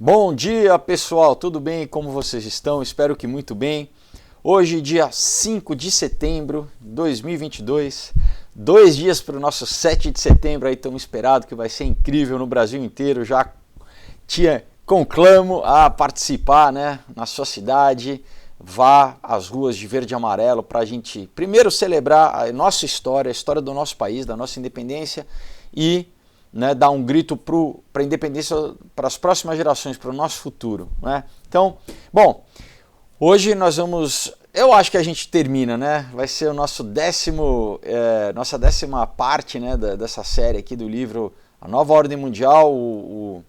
Bom dia, pessoal, tudo bem? Como vocês estão? Espero que muito bem. Hoje, dia 5 de setembro de 2022, 2 dias para o nosso 7 de setembro aí tão esperado, que vai ser incrível no Brasil inteiro. Já te conclamo a participar, né, na sua cidade. Vá às ruas de verde e amarelo para a gente primeiro celebrar a nossa história, a história do nosso país, da nossa independência e dar um grito para a independência, para as próximas gerações, para o nosso futuro. Né? Então, bom, hoje nós vamos, eu acho que a gente termina, né? Vai ser o nosso nossa 10ª parte, né, dessa série aqui do livro A Nova Ordem Mundial, o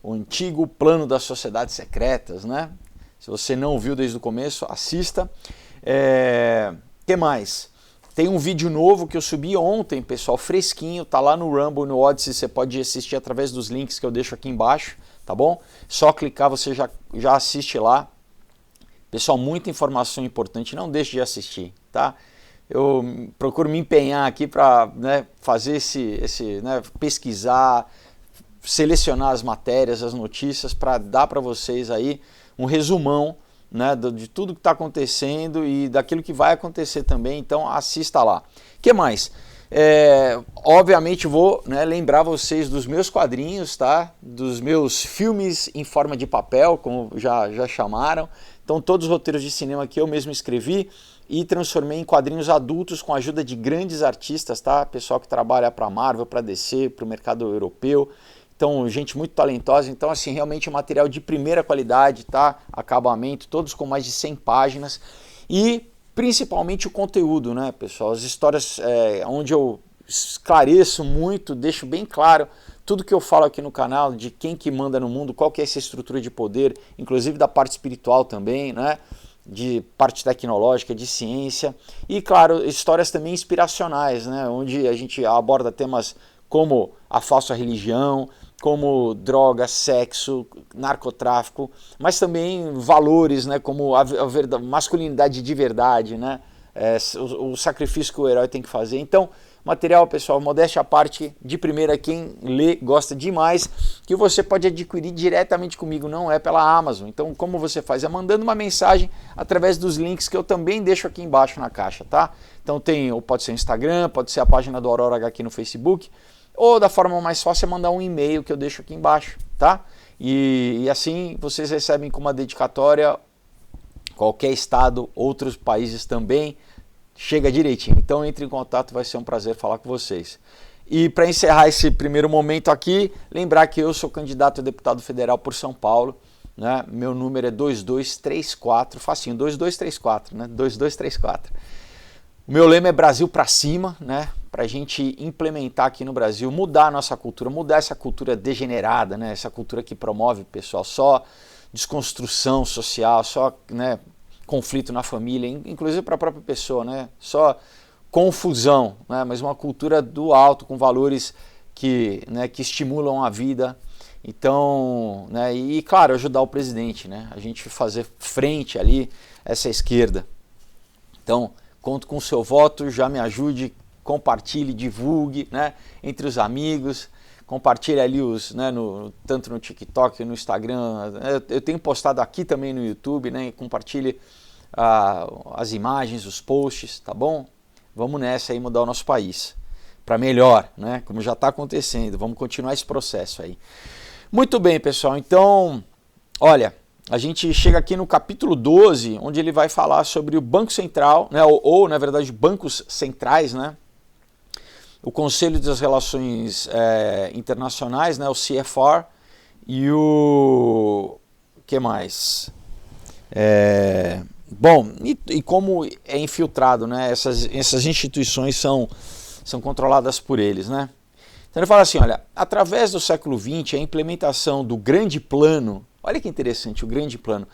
antigo plano das sociedades secretas, né? Se você não viu desde o começo, assista. Que mais? Tem um vídeo novo que eu subi ontem, pessoal, fresquinho, tá lá no Rumble, no Odyssey, você pode assistir através dos links que eu deixo aqui embaixo, tá bom? Só clicar, você já assiste lá. Pessoal, muita informação importante, não deixe de assistir, tá? Eu procuro me empenhar aqui para fazer pesquisar, selecionar as matérias, as notícias, para dar para vocês aí um resumão, né, de tudo que está acontecendo e daquilo que vai acontecer também, então assista lá. O que mais? Obviamente vou lembrar vocês dos meus quadrinhos, tá? Dos meus filmes em forma de papel, como já chamaram. Então todos os roteiros de cinema que eu mesmo escrevi e transformei em quadrinhos adultos com a ajuda de grandes artistas, tá? Pessoal que trabalha para a Marvel, para a DC, para o mercado europeu. Então, gente muito talentosa, então assim, realmente um material de primeira qualidade, tá? Acabamento, todos com mais de 100 páginas e principalmente o conteúdo, né, pessoal? As histórias onde eu esclareço muito, deixo bem claro tudo que eu falo aqui no canal, de quem que manda no mundo, qual que é essa estrutura de poder, inclusive da parte espiritual também, né? De parte tecnológica, de ciência e, claro, histórias também inspiracionais, né? Onde a gente aborda temas como a falsa religião, como droga, sexo, narcotráfico, mas também valores, né, como a masculinidade de verdade, né, o sacrifício que o herói tem que fazer. Então, material, pessoal, modéstia à parte, de primeira, quem lê, gosta demais, que você pode adquirir diretamente comigo, não é pela Amazon. Então, como você faz? É mandando uma mensagem através dos links que eu também deixo aqui embaixo na caixa, tá? Então, pode ser o Instagram, pode ser a página do Aurora HQ no Facebook, ou da forma mais fácil é mandar um e-mail que eu deixo aqui embaixo, tá? E assim vocês recebem com uma dedicatória, qualquer estado, outros países também, chega direitinho. Então entre em contato, vai ser um prazer falar com vocês. E para encerrar esse primeiro momento aqui, lembrar que eu sou candidato a deputado federal por São Paulo, né? Meu número é 2234, facinho, 2234, né? 2234. O meu lema é Brasil para cima, né? Para a gente implementar aqui no Brasil, mudar a nossa cultura, mudar essa cultura degenerada, né? Essa cultura que promove, pessoal, só desconstrução social, só conflito na família, inclusive para a própria pessoa, né? Só confusão, né? Mas uma cultura do alto, com valores que estimulam a vida. Então, e claro, ajudar o presidente, né? A gente fazer frente ali essa esquerda. Então, conto com o seu voto, já me ajude, compartilhe, divulgue, né, entre os amigos, compartilhe ali tanto no TikTok, no Instagram, eu tenho postado aqui também no YouTube, né, compartilhe as imagens, os posts, tá bom? Vamos nessa aí mudar o nosso país para melhor, né, como já está acontecendo, vamos continuar esse processo aí. Muito bem, pessoal, então, olha, a gente chega aqui no capítulo 12, onde ele vai falar sobre o Banco Central, né, ou na verdade, bancos centrais, né, o Conselho das Relações Internacionais, né, o CFR, e o que mais? Bom, e como é infiltrado, né, essas instituições são controladas por eles, né? Então ele fala assim, olha, através do século XX, a implementação do grande plano, olha que interessante, o grande plano,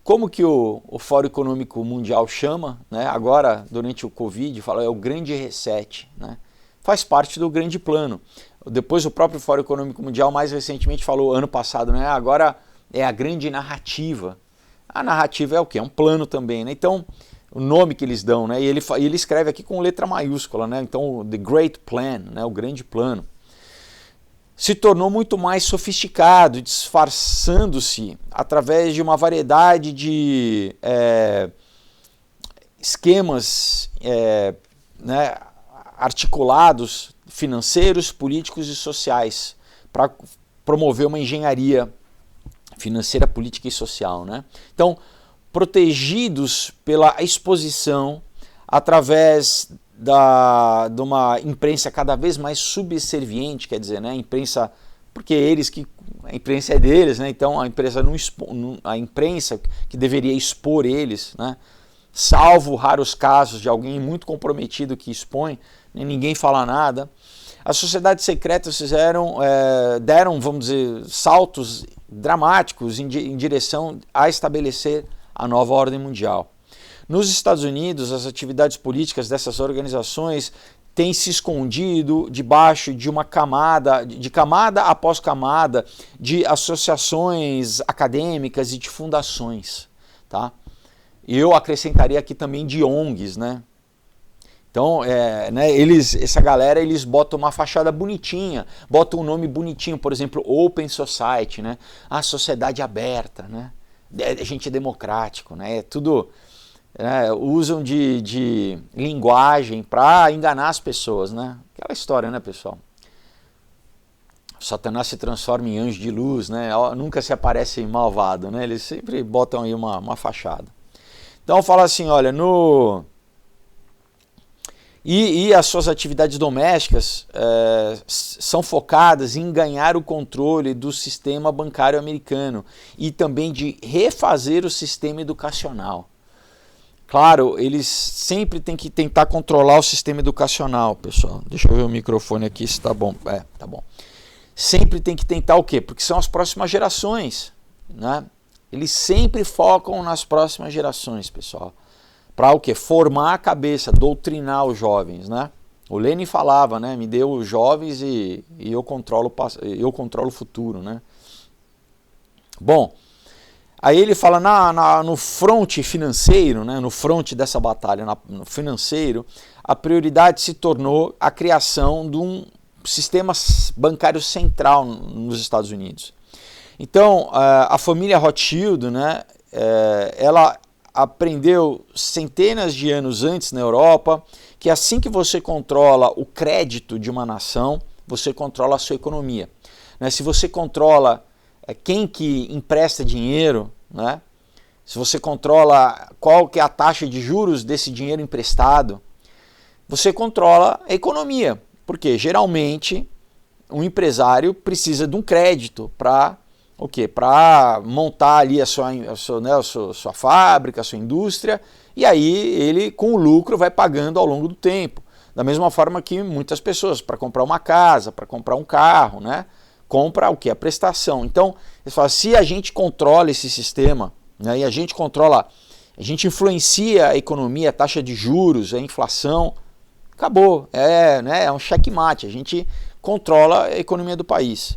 como que o Fórum Econômico Mundial chama, né, agora durante o Covid, fala, é o grande reset, né? Faz parte do grande plano. Depois o próprio Fórum Econômico Mundial mais recentemente falou, ano passado, né, agora é a grande narrativa. A narrativa é o quê? É um plano também, né? Então, o nome que eles dão, né? E ele escreve aqui com letra maiúscula, né? Então, The Great Plan, né? O grande plano. se tornou muito mais sofisticado, disfarçando-se através de uma variedade de esquemas né, articulados, financeiros, políticos e sociais, para promover uma engenharia financeira, política e social, né? Então, protegidos pela exposição através de uma imprensa cada vez mais subserviente, quer dizer, né, imprensa, porque a imprensa é deles, né, então a imprensa a imprensa que deveria expor eles, né, salvo raros casos de alguém muito comprometido que expõe, né, ninguém fala nada. As sociedades secretas deram, vamos dizer, saltos dramáticos em direção a estabelecer a nova ordem mundial. Nos Estados Unidos, as atividades políticas dessas organizações têm se escondido debaixo de uma camada após camada de associações acadêmicas e de fundações, tá? E eu acrescentaria aqui também de ONGs, né? Então, essa galera, eles botam uma fachada bonitinha, botam um nome bonitinho, por exemplo, Open Society, né? A sociedade aberta, né? A gente é democrático, né? É tudo, usam de linguagem para enganar as pessoas, né? Aquela história, né, pessoal? Satanás se transforma em anjo de luz, né? Nunca se aparece malvado, né? Eles sempre botam aí uma fachada. Então, fala assim, olha, E as suas atividades domésticas são focadas em ganhar o controle do sistema bancário americano e também de refazer o sistema educacional. Claro, eles sempre têm que tentar controlar o sistema educacional, pessoal. Deixa eu ver o microfone aqui se tá bom. Tá bom. Sempre tem que tentar o quê? Porque são as próximas gerações, né? Eles sempre focam nas próximas gerações, pessoal. Para o quê? Formar a cabeça, doutrinar os jovens, né? O Lenin falava, né? Me deu os jovens e eu controlo o futuro, né? Bom, aí ele fala no fronte financeiro, né? No fronte dessa batalha, no financeiro, a prioridade se tornou a criação de um sistema bancário central nos Estados Unidos. Então, a família Rothschild, né? Ela aprendeu centenas de anos antes na Europa que assim que você controla o crédito de uma nação, você controla a sua economia. Né? Se você controla quem que empresta dinheiro, né? Se você controla qual que é a taxa de juros desse dinheiro emprestado, você controla a economia. Porque geralmente um empresário precisa de um crédito para o quê? Para montar ali a sua fábrica, a sua indústria, e aí ele, com o lucro, vai pagando ao longo do tempo. Da mesma forma que muitas pessoas, para comprar uma casa, para comprar um carro, né? Compra o quê? A prestação. Então, eles falam, se a gente controla esse sistema, né? E a gente influencia a economia, a taxa de juros, a inflação, acabou. É um checkmate, a gente controla a economia do país.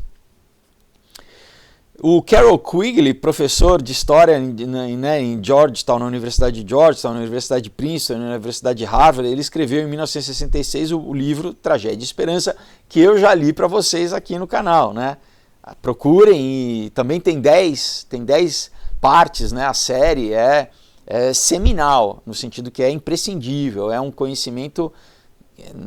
O Carroll Quigley, professor de História em Georgetown, na Universidade de Georgetown, na Universidade de Princeton, na Universidade de Harvard, ele escreveu em 1966 o livro Tragédia e Esperança, que eu já li para vocês aqui no canal, né? Procurem, e também tem 10 partes, né? A série é seminal, no sentido que é imprescindível, é um conhecimento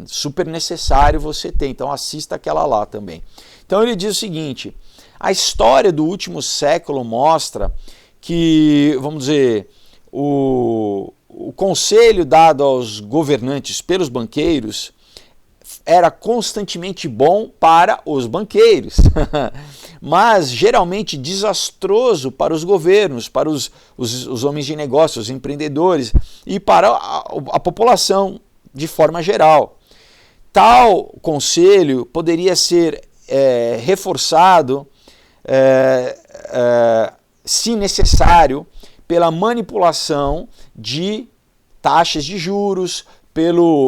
super necessário você ter, então assista aquela lá também. Então ele diz o seguinte: a história do último século mostra que, vamos dizer, o conselho dado aos governantes pelos banqueiros era constantemente bom para os banqueiros, mas geralmente desastroso para os governos, para os homens de negócios, os empreendedores e para a população de forma geral. Tal conselho poderia ser reforçado, se necessário, pela manipulação de taxas de juros,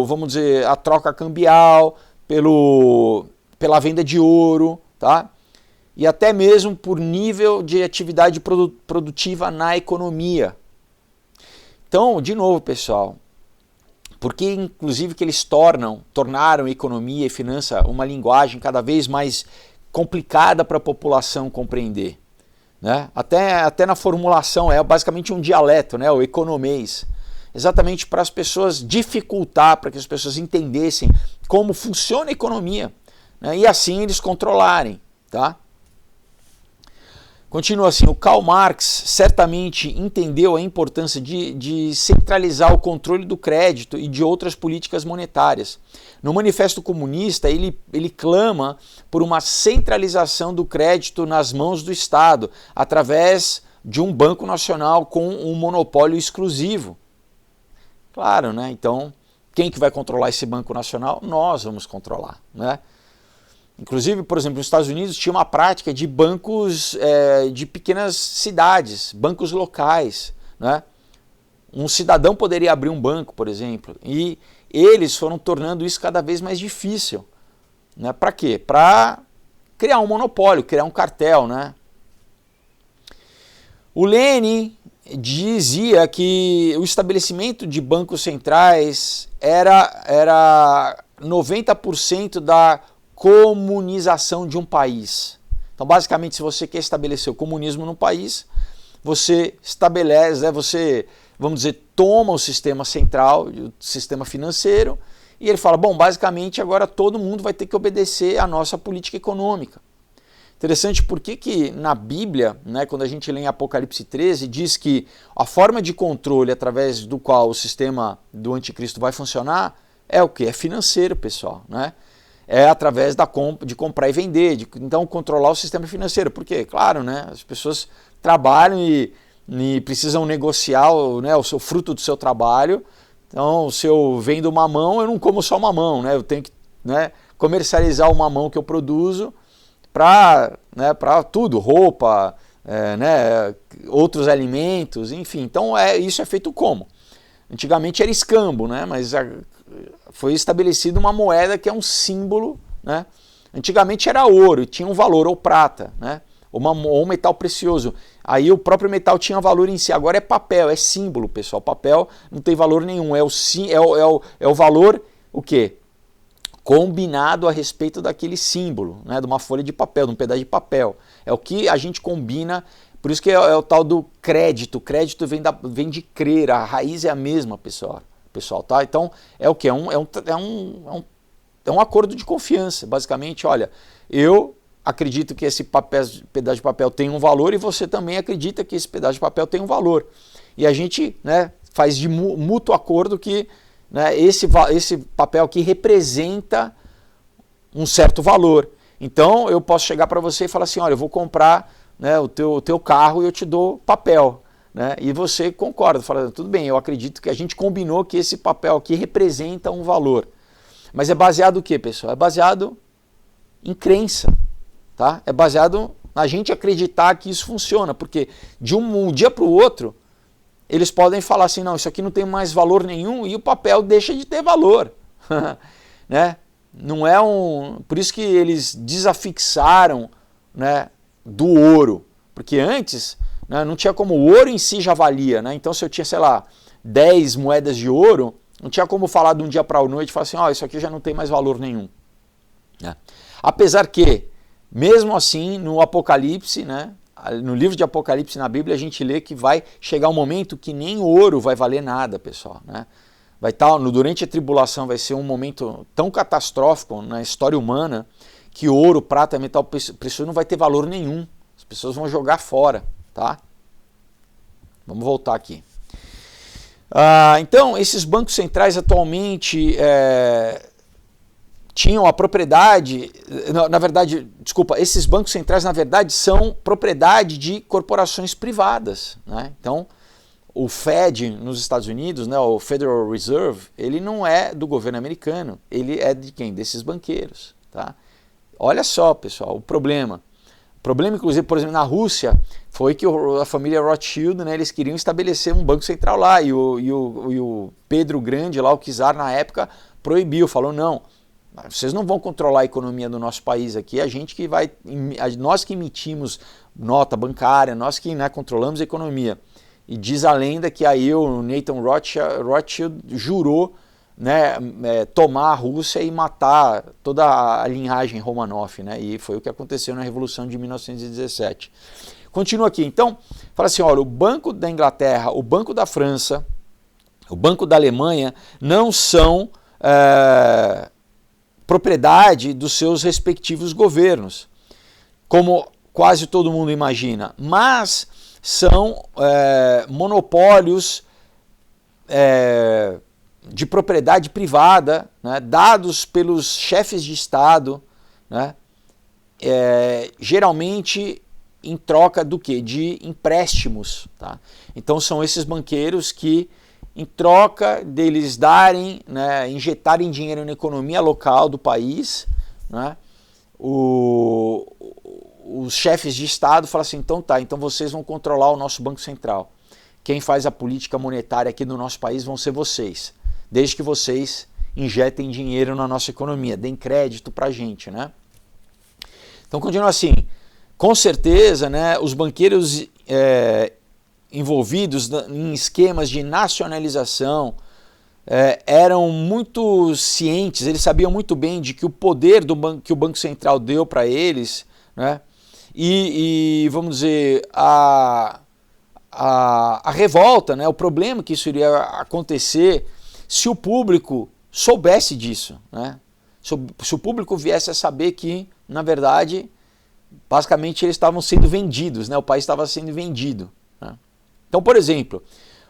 vamos dizer, a troca cambial, pela venda de ouro, tá? E até mesmo por nível de atividade produtiva na economia. Então, de novo, pessoal, porque inclusive que eles tornaram economia e finança uma linguagem cada vez mais complicada para a população compreender, né? Até na formulação, é basicamente um dialeto, né? O economês. Exatamente para as pessoas dificultar, para que as pessoas entendessem como funciona a economia, né? E assim eles controlarem, tá? Continua assim, o Karl Marx certamente entendeu a importância de centralizar o controle do crédito e de outras políticas monetárias. No Manifesto Comunista, ele clama por uma centralização do crédito nas mãos do Estado, através de um banco nacional com um monopólio exclusivo. Claro, né? Então, quem que vai controlar esse banco nacional? Nós vamos controlar, né? Inclusive, por exemplo, nos Estados Unidos tinha uma prática de bancos de pequenas cidades, bancos locais, né? Um cidadão poderia abrir um banco, por exemplo, e eles foram tornando isso cada vez mais difícil, né? Para quê? Para criar um monopólio, criar um cartel, né? O Lenin dizia que o estabelecimento de bancos centrais era 90% da comunização de um país. Então, basicamente, se você quer estabelecer o comunismo no país, você estabelece, você, vamos dizer, toma o sistema central, o sistema financeiro, e ele fala, bom, basicamente agora todo mundo vai ter que obedecer à nossa política econômica. Interessante porque que na Bíblia, né, quando a gente lê em Apocalipse 13, diz que a forma de controle através do qual o sistema do anticristo vai funcionar é o quê? É financeiro, pessoal, né? É através de comprar e vender, então controlar o sistema financeiro. Por quê? Claro, né? As pessoas trabalham e precisam negociar o seu fruto do seu trabalho. Então, se eu vendo mamão, eu não como só mamão, né? Eu tenho que, né, comercializar o mamão que eu produzo para tudo, roupa, né, outros alimentos, enfim. Então, isso é feito como? Antigamente era escambo, né? Mas foi estabelecida uma moeda que é um símbolo, né? Antigamente era ouro, tinha um valor, ou prata, né? Ou um metal precioso. Aí o próprio metal tinha valor em si. Agora é papel, é símbolo, pessoal. Papel não tem valor nenhum. É o valor, o quê? Combinado a respeito daquele símbolo, né? De uma folha de papel, de um pedaço de papel. É o que a gente combina. Por isso que é o tal do crédito. O crédito vem de crer, a raiz é a mesma, pessoal, tá? Então, é o quê? É um acordo de confiança, basicamente. Olha, eu acredito que esse pedaço de papel tem um valor e você também acredita que esse pedaço de papel tem um valor. E a gente, né, faz de mútuo acordo que, né, esse papel aqui representa um certo valor. Então, eu posso chegar para você e falar assim, olha, eu vou comprar, né, o teu carro e eu te dou papel, né? E você concorda, fala, tudo bem, eu acredito que a gente combinou que esse papel aqui representa um valor. Mas é baseado no quê, pessoal? É baseado em crença, tá? É baseado na gente acreditar que isso funciona, porque de um dia para o outro, eles podem falar assim, não, isso aqui não tem mais valor nenhum e o papel deixa de ter valor, né? Não é por isso que eles desafixaram, né, do ouro, porque antes, né, não tinha como, o ouro em si já valia, né? Então se eu tinha, sei lá, 10 moedas de ouro, não tinha como falar de um dia para a noite e falar assim, ó, isso aqui já não tem mais valor nenhum, né? Apesar que, mesmo assim, no Apocalipse, né, no livro de Apocalipse na Bíblia, a gente lê que vai chegar um momento que nem ouro vai valer nada, pessoal, né? Vai estar, durante a tribulação, vai ser um momento tão catastrófico na história humana que ouro, prata, metal precioso não vai ter valor nenhum. As pessoas vão jogar fora, tá? Vamos voltar aqui. Então, esses bancos centrais atualmente tinham a propriedade, na verdade, desculpa, esses bancos centrais, na verdade, são propriedade de corporações privadas, né? Então, o Fed nos Estados Unidos, né, o Federal Reserve, ele não é do governo americano, ele é de quem? Desses banqueiros, tá? Olha só, pessoal, o problema. O problema, inclusive, por exemplo, na Rússia, foi que a família Rothschild, né, eles queriam estabelecer um banco central lá, e o Pedro Grande, lá, o czar na época, proibiu, falou, não, vocês não vão controlar a economia do nosso país aqui, a gente que vai, nós que emitimos nota bancária, nós que, né, controlamos a economia. E diz a lenda que aí o Nathan Rothschild jurou né, tomar a Rússia e matar toda a linhagem Romanov, né? E foi o que aconteceu na Revolução de 1917. Continua aqui, então, fala assim, olha, o Banco da Inglaterra, o Banco da França, o Banco da Alemanha não são propriedade dos seus respectivos governos, como quase todo mundo imagina, mas são monopólios de propriedade privada, né, dados pelos chefes de Estado, né, geralmente em troca do quê? De empréstimos. Tá? Então são esses banqueiros que, em troca deles darem, né, injetarem dinheiro na economia local do país, né, os chefes de Estado falam assim, então tá, então vocês vão controlar o nosso Banco Central. Quem faz a política monetária aqui no nosso país vão ser vocês, desde que vocês injetem dinheiro na nossa economia, deem crédito pra gente, né? Então continua assim, com certeza, né, os banqueiros envolvidos em esquemas de nacionalização eram muito cientes, eles sabiam muito bem de que o poder que o Banco Central deu para eles, né, e vamos dizer, a revolta, né, o problema que isso iria acontecer se o público soubesse disso, né, se o público viesse a saber que, na verdade, basicamente eles estavam sendo vendidos, né, o país estava sendo vendido. Né. Então, por exemplo,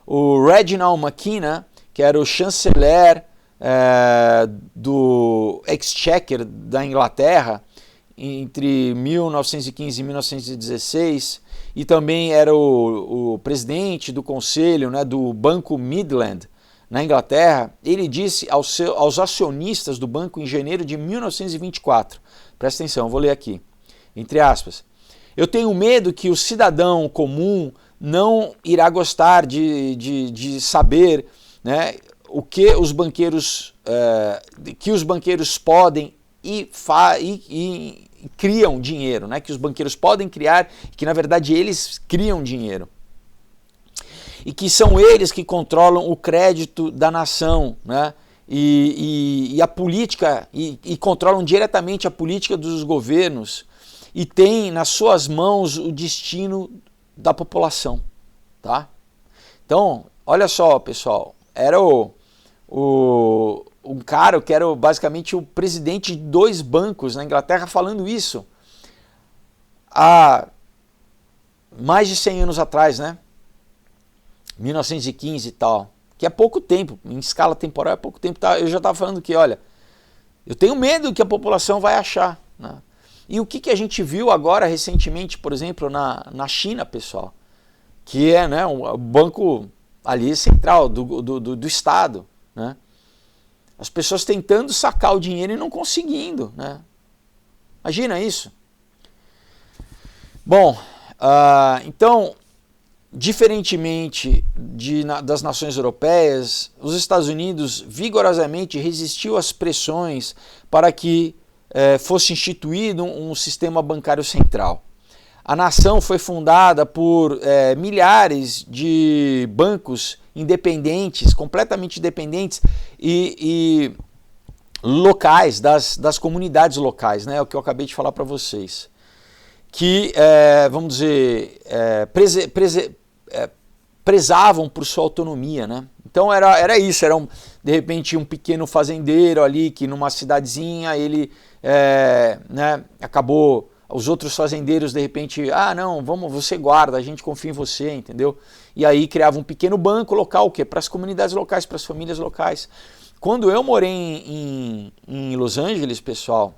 o Reginald McKenna, que era o chanceler do Exchequer da Inglaterra entre 1915 e 1916, e também era o presidente do conselho, né, do Banco Midland na Inglaterra, ele disse aos acionistas do banco em janeiro de 1924, presta atenção, eu vou ler aqui, entre aspas, eu tenho medo que o cidadão comum não irá gostar de saber, né, o que os banqueiros podem e criam dinheiro, né, que os banqueiros podem criar, que na verdade eles criam dinheiro. E que são eles que controlam o crédito da nação, né, e a política, e controlam diretamente a política dos governos, e têm nas suas mãos o destino da população, tá? Então, olha só, pessoal, era um cara que era basicamente o presidente de 2 bancos na Inglaterra falando isso há mais de 100 anos atrás, né? 1915 e tal, que é pouco tempo, em escala temporal é pouco tempo, tá? Eu já estava falando que, olha, eu tenho medo que a população vai achar, né? E o que a gente viu agora recentemente, por exemplo, na China, pessoal, que é, né, um banco ali central do Estado, né? As pessoas tentando sacar o dinheiro e não conseguindo, né? Imagina isso. Bom, então, diferentemente das nações europeias, os Estados Unidos vigorosamente resistiu às pressões para que fosse instituído um sistema bancário central. A nação foi fundada por milhares de bancos independentes, completamente independentes e locais, das comunidades locais, né? É o que eu acabei de falar para vocês. Que, vamos dizer, prezavam por sua autonomia, né? Então era isso, era de repente um pequeno fazendeiro ali que numa cidadezinha ele né, acabou, os outros fazendeiros de repente, não, você guarda, a gente confia em você, entendeu? E aí criava um pequeno banco local, o quê? Para as comunidades locais, para as famílias locais. Quando eu morei em Los Angeles, pessoal,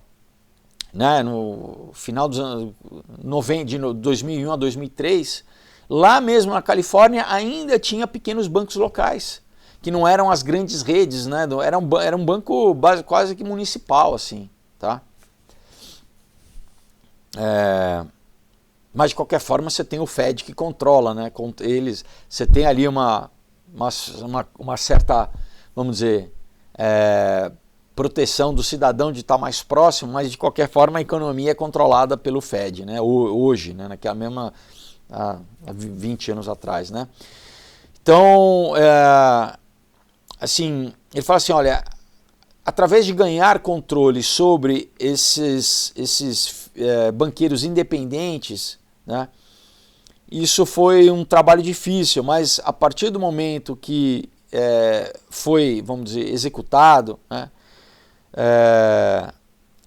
né, no final dos anos de 2001 a 2003, lá mesmo na Califórnia ainda tinha pequenos bancos locais, que não eram as grandes redes, né? Era um banco quase que municipal, assim, tá? Mas de qualquer forma você tem o Fed que controla, né? Eles, você tem ali uma certa, vamos dizer, proteção do cidadão de estar mais próximo, mas de qualquer forma a economia é controlada pelo Fed, né? Hoje, né? Naquela mesma há 20 anos atrás, né? Então, assim, ele fala assim, olha, através de ganhar controle sobre esses banqueiros independentes, né, isso foi um trabalho difícil, mas a partir do momento que foi, vamos dizer, executado, né,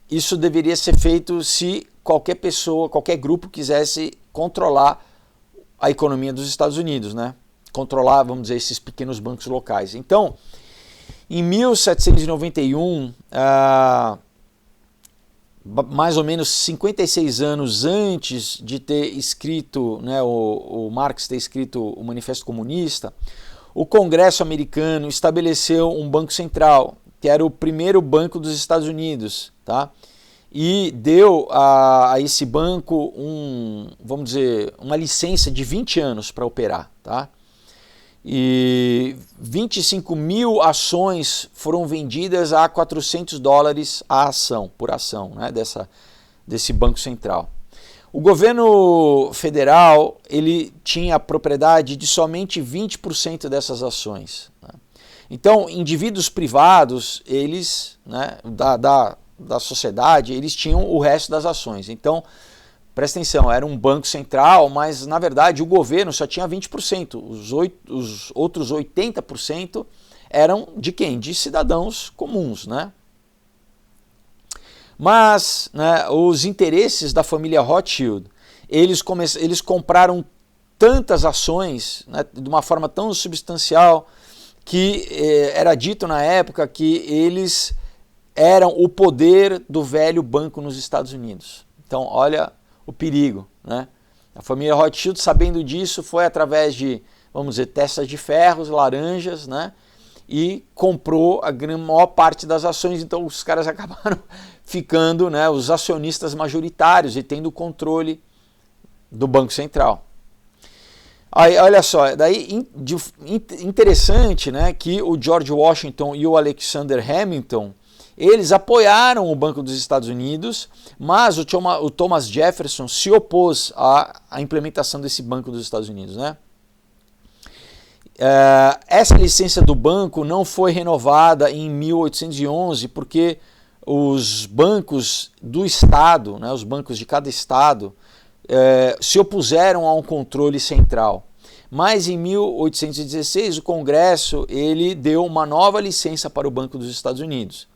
isso deveria ser feito se qualquer pessoa, qualquer grupo quisesse controlar a economia dos Estados Unidos, né, controlar, vamos dizer, esses pequenos bancos locais. Então, em 1791, mais ou menos 56 anos antes de ter escrito, né, o Marx ter escrito o Manifesto Comunista, o Congresso americano estabeleceu um banco central, que era o primeiro banco dos Estados Unidos, tá? E deu a esse banco vamos dizer, uma licença de 20 anos para operar, tá? E 25 mil ações foram vendidas a $400 a ação, por ação, né, desse Banco Central. O governo federal ele tinha a propriedade de somente 20% dessas ações, né? Então, indivíduos privados, eles, né, da sociedade, eles tinham o resto das ações. Então, presta atenção, era um banco central, mas na verdade o governo só tinha 20%. Os outros 80% eram de quem? De cidadãos comuns, né? Mas, né, os interesses da família Rothschild, eles compraram tantas ações, né, de uma forma tão substancial que era dito na época que eles eram o poder do velho banco nos Estados Unidos. Então, olha o perigo, né? A família Rothschild, sabendo disso, foi através de, vamos dizer, testas de ferros, laranjas, né? E comprou a maior parte das ações. Então os caras acabaram ficando, né, os acionistas majoritários e tendo o controle do Banco Central. Aí, olha só, daí interessante, né, que o George Washington e o Alexander Hamilton, eles apoiaram o Banco dos Estados Unidos, mas o Thomas Jefferson se opôs à implementação desse Banco dos Estados Unidos, né? Essa licença do banco não foi renovada em 1811 porque os bancos do Estado, né, os bancos de cada Estado, se opuseram a um controle central. Mas em 1816 o Congresso ele deu uma nova licença para o Banco dos Estados Unidos.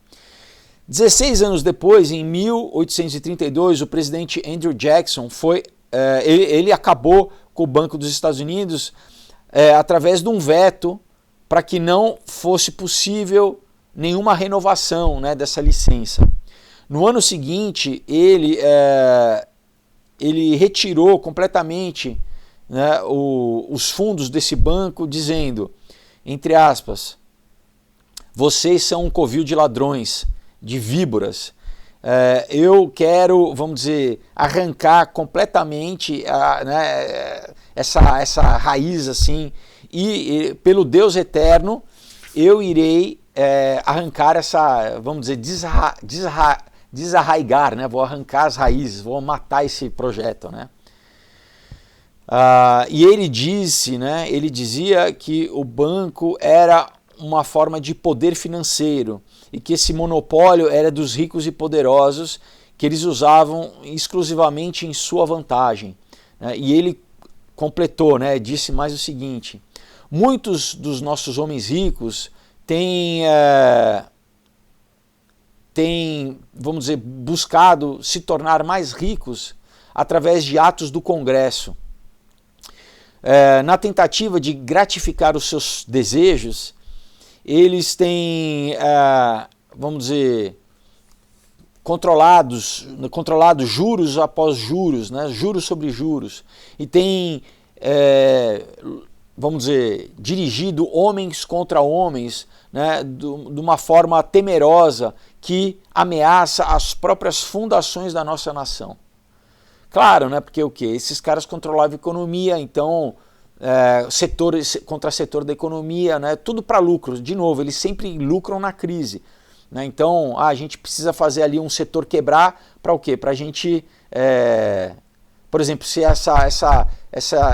16 anos depois, em 1832, o presidente Andrew Jackson ele acabou com o Banco dos Estados Unidos através de um veto para que não fosse possível nenhuma renovação, né, dessa licença. No ano seguinte, ele retirou completamente, né, os fundos desse banco, dizendo, entre aspas, vocês são um covil de ladrões, de víboras. Eu quero, vamos dizer, arrancar completamente né, essa raiz assim, e pelo Deus eterno eu irei arrancar essa, vamos dizer, desarraigar, né? Vou arrancar as raízes, vou matar esse projeto, né? E ele disse, né? Ele dizia que o banco era uma forma de poder financeiro e que esse monopólio era dos ricos e poderosos que eles usavam exclusivamente em sua vantagem, né? E ele completou, né? Disse mais o seguinte: muitos dos nossos homens ricos têm, vamos dizer, buscado se tornar mais ricos através de atos do Congresso. Na tentativa de gratificar os seus desejos, eles têm, vamos dizer, controlado juros após juros, né? Juros sobre juros, e têm, vamos dizer, dirigido homens contra homens, né? De uma forma temerosa que ameaça as próprias fundações da nossa nação. Claro, né? Porque o quê? Esses caras controlavam a economia, então setor contra setor da economia, né? Tudo para lucro. De novo, eles sempre lucram na crise, né? Então, a gente precisa fazer ali um setor quebrar para o quê? Para a gente, por exemplo, se essa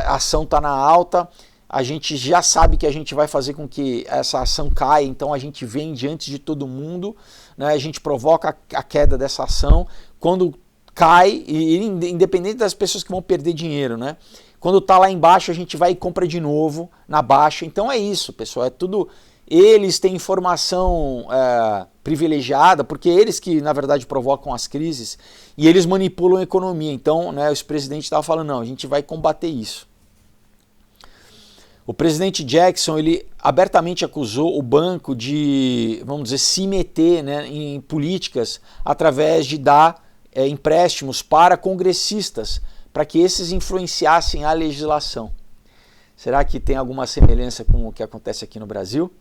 ação está na alta, a gente já sabe que a gente vai fazer com que essa ação caia, então a gente vende antes de todo mundo, né? A gente provoca a queda dessa ação. Quando cai, e independente das pessoas que vão perder dinheiro, né? Quando está lá embaixo, a gente vai e compra de novo na baixa. Então é isso, pessoal, é tudo... Eles têm informação privilegiada, porque eles que, na verdade, provocam as crises e eles manipulam a economia. Então, né, o presidente estava falando, não, a gente vai combater isso. O presidente Jackson, ele abertamente acusou o banco de, vamos dizer, se meter, né, em políticas através de dar empréstimos para congressistas, para que esses influenciassem a legislação. Será que tem alguma semelhança com o que acontece aqui no Brasil?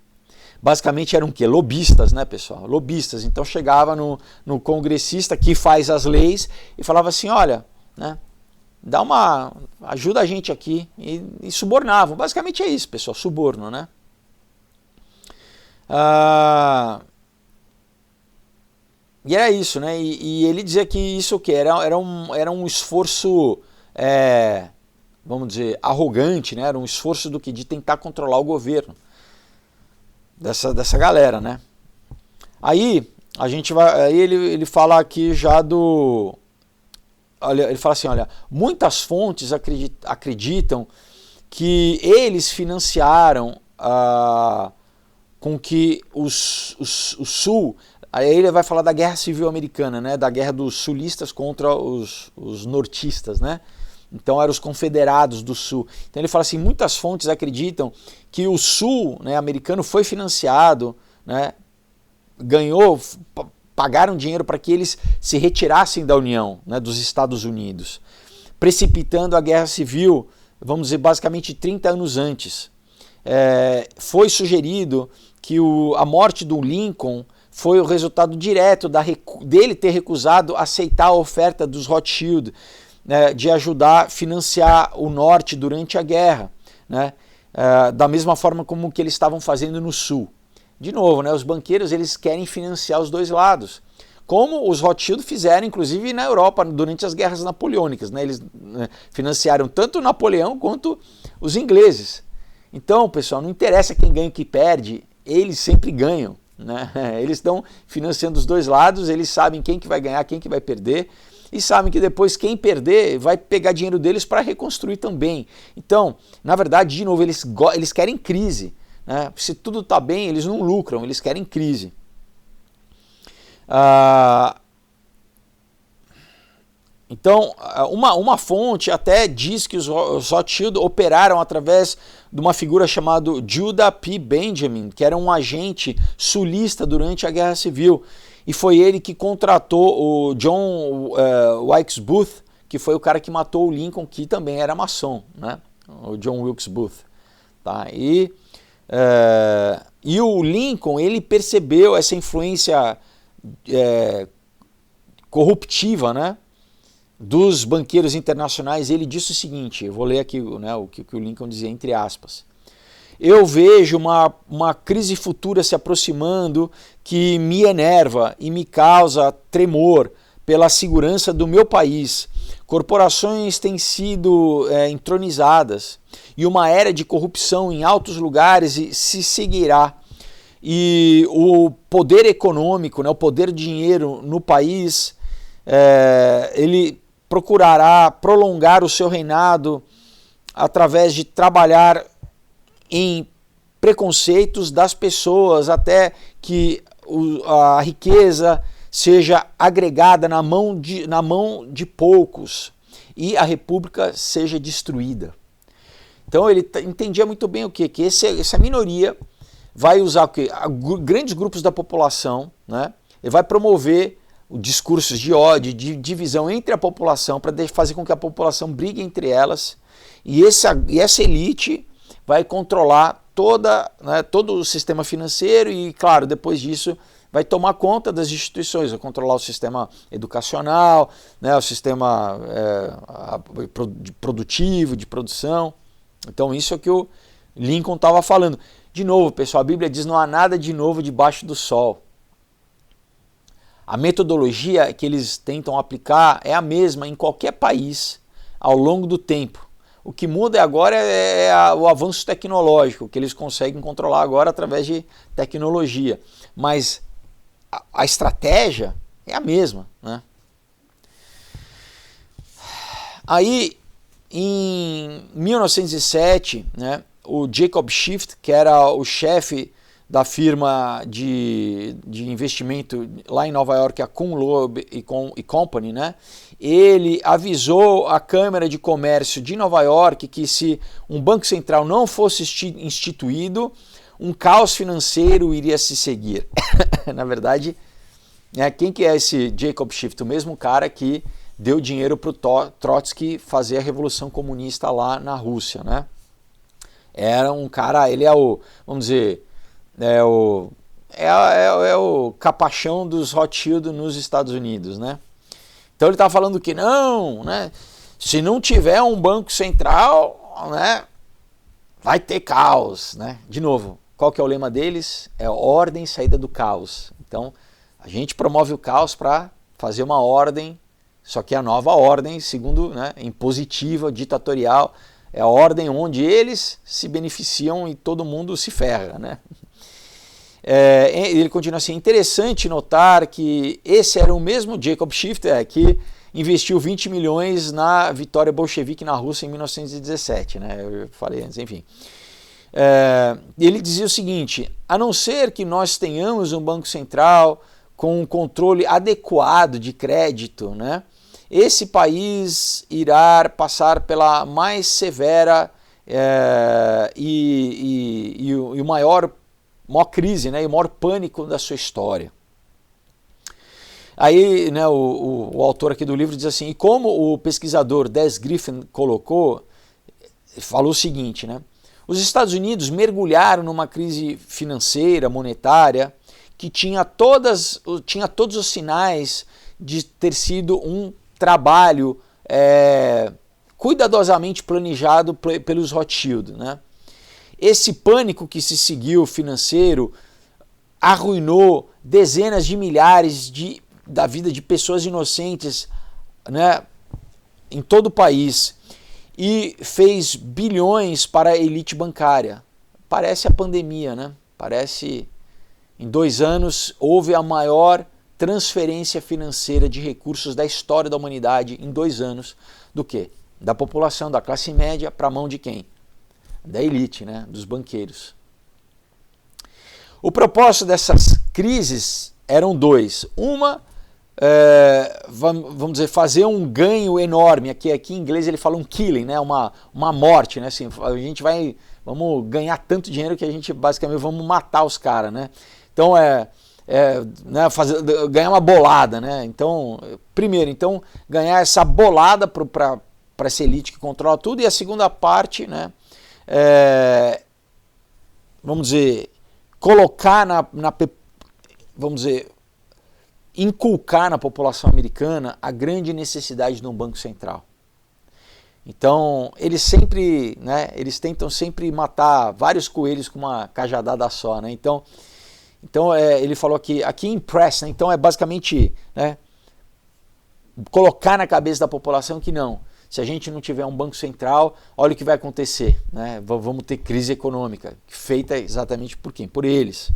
Basicamente eram o quê? Lobistas, né, pessoal? Lobistas. Então chegava no congressista que faz as leis e falava assim, olha, né, ajuda a gente aqui, e subornavam. Basicamente é isso, pessoal, suborno, né? E era isso, né? E ele dizia que isso o quê? Era um esforço, vamos dizer, arrogante, né? Era um esforço de tentar controlar o governo dessa galera, né? Aí a gente vai, aí ele fala aqui já do, olha, ele fala assim, olha, muitas fontes acreditam que eles financiaram com que o Sul, aí ele vai falar da Guerra Civil Americana, né? Da guerra dos sulistas contra os nortistas, né? Então eram os confederados do Sul. Então ele fala assim, muitas fontes acreditam que o Sul, né, americano foi financiado, né, pagaram dinheiro para que eles se retirassem da União, né, dos Estados Unidos, precipitando a Guerra Civil, vamos dizer, basicamente 30 anos antes. Foi sugerido que a morte do Lincoln foi o resultado direto dele ter recusado aceitar a oferta dos Rothschild, né, de ajudar a financiar o norte durante a guerra, né, da mesma forma como que eles estavam fazendo no sul. De novo, né, os banqueiros eles querem financiar os dois lados, como os Rothschild fizeram inclusive na Europa durante as guerras napoleônicas, né, eles financiaram tanto Napoleão quanto os ingleses. Então, pessoal, não interessa quem ganha ou quem perde, eles sempre ganham, né? Eles estão financiando os dois lados, eles sabem quem que vai ganhar, quem que vai perder, e sabem que depois quem perder vai pegar dinheiro deles para reconstruir também. Então, na verdade, de novo, eles querem crise, né? Se tudo está bem, eles não lucram, eles querem crise. Então, uma fonte até diz que os Rothschild operaram através de uma figura chamada Judah P. Benjamin, que era um agente sulista durante a Guerra Civil. E foi ele que contratou o John Wilkes Booth, que foi o cara que matou o Lincoln, que também era maçom, né? O John Wilkes Booth. Tá? E o Lincoln, ele percebeu essa influência corruptiva, né, dos banqueiros internacionais. Ele disse o seguinte, eu vou ler aqui, né, o que o Lincoln dizia, entre aspas: eu vejo uma crise futura se aproximando que me enerva e me causa tremor pela segurança do meu país. Corporações têm sido entronizadas e uma era de corrupção em altos lugares se seguirá. E o poder econômico, né, o poder de dinheiro no país, ele procurará prolongar o seu reinado através de trabalhar em preconceitos das pessoas até que a riqueza seja agregada na mão de poucos e a república seja destruída. Então ele entendia muito bem o quê? Que essa minoria vai usar o quê? Grandes grupos da população, né? Ele vai promover discursos de ódio, de divisão entre a população para fazer com que a população brigue entre elas, e essa elite vai controlar todo o sistema financeiro e, claro, depois disso vai tomar conta das instituições, vai controlar o sistema educacional, né, o sistema produtivo, de produção. Então isso é o que o Lincoln estava falando. De novo, pessoal, a Bíblia diz: não há nada de novo debaixo do sol. A metodologia que eles tentam aplicar é a mesma em qualquer país ao longo do tempo. O que muda agora o avanço tecnológico, que eles conseguem controlar agora através de tecnologia. Mas a estratégia é a mesma, né? Aí, em 1907, né, o Jacob Schiff, que era o chefe da firma de investimento lá em Nova York, a Kuhn Loeb e Company, né, ele avisou a Câmara de Comércio de Nova York que se um banco central não fosse instituído, um caos financeiro iria se seguir. Na verdade, quem que é esse Jacob Schiff? O mesmo cara que deu dinheiro para o Trotsky fazer a Revolução Comunista lá na Rússia, né? Era um cara, ele é o, vamos dizer, é o capachão dos Rothschild nos Estados Unidos, né? Então ele estava falando que não, né? Se não tiver um banco central, né, vai ter caos, né? De novo, qual que é o lema deles? É ordem, saída do caos. Então a gente promove o caos para fazer uma ordem. Só que a nova ordem, segundo, né, impositiva, ditatorial, é a ordem onde eles se beneficiam e todo mundo se ferra, né? Ele continua assim, é interessante notar que esse era o mesmo Jacob Schiff que investiu 20 milhões na vitória bolchevique na Rússia em 1917, né? Eu falei antes, enfim. Ele dizia o seguinte, a não ser que nós tenhamos um banco central com um controle adequado de crédito, né, esse país irá passar pela mais severa e o maior crise, né, e o maior pânico da sua história. Aí, né, o autor aqui do livro diz assim, e como o pesquisador Des Griffin colocou, falou o seguinte, né, os Estados Unidos mergulharam numa crise financeira, monetária, que tinha todos os sinais de ter sido um trabalho cuidadosamente planejado pelos Rothschild, né? Esse pânico que se seguiu financeiro arruinou dezenas de milhares da vida de pessoas inocentes, né, em todo o país e fez bilhões para a elite bancária. Parece a pandemia, né? Parece, em 2 anos, houve a maior transferência financeira de recursos da história da humanidade em 2 anos. Do quê? Da população, da classe média, para a mão de quem? Da elite, né? Dos banqueiros. O propósito dessas crises eram 2. Uma, vamos dizer, fazer um ganho enorme. Aqui em inglês ele fala um killing, né? Uma morte, né? Assim, vamos ganhar tanto dinheiro que a gente basicamente vamos matar os caras, né? Então né, ganhar uma bolada, né? Então, primeiro, ganhar essa bolada para essa elite que controla tudo, e a segunda parte, né? Vamos dizer, colocar vamos dizer, inculcar na população americana a grande necessidade de um banco central. Então, eles sempre, né, eles tentam sempre matar vários coelhos com uma cajadada só, né? Então ele falou aqui impress, né? Então é basicamente, né, colocar na cabeça da população que não, se a gente não tiver um banco central, olha o que vai acontecer, né? Vamos ter crise econômica, feita exatamente por quem? Por eles.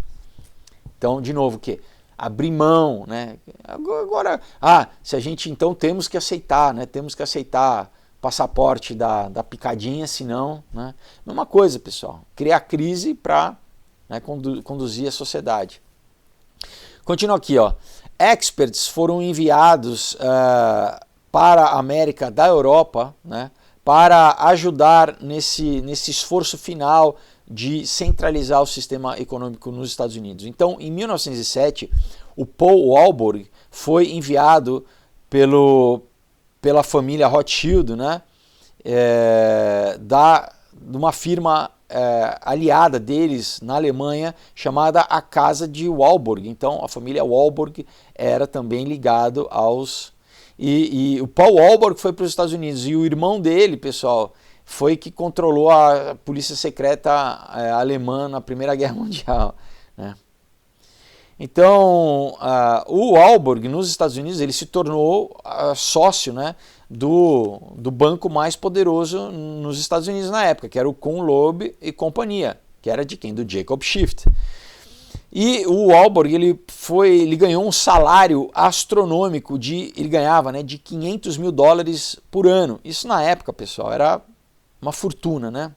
Então, de novo, o quê? Abrir mão, né? Agora, se a gente então temos que aceitar, né? Temos que aceitar passaporte da picadinha, senão, né? Mesma coisa, pessoal, criar crise para, né, conduzir a sociedade. Continua aqui, ó. Experts foram enviados para a América da Europa, né, para ajudar nesse esforço final de centralizar o sistema econômico nos Estados Unidos. Então, em 1907, o Paul Warburg foi enviado pela família Rothschild, né, de uma firma aliada deles na Alemanha, chamada a Casa de Warburg. Então, a família Warburg era também ligado aos... E o Paul Warburg foi para os Estados Unidos, e o irmão dele, pessoal, foi que controlou a polícia secreta alemã na Primeira Guerra Mundial, né? Então, o Warburg, nos Estados Unidos, ele se tornou sócio, né, do banco mais poderoso nos Estados Unidos na época, que era o Kuhn, Loeb e companhia, que era de quem? Do Jacob Schiff. E o Warburg, ele ganhou um salário astronômico, ele ganhava, né, de $500 mil por ano. Isso na época, pessoal, era uma fortuna, né?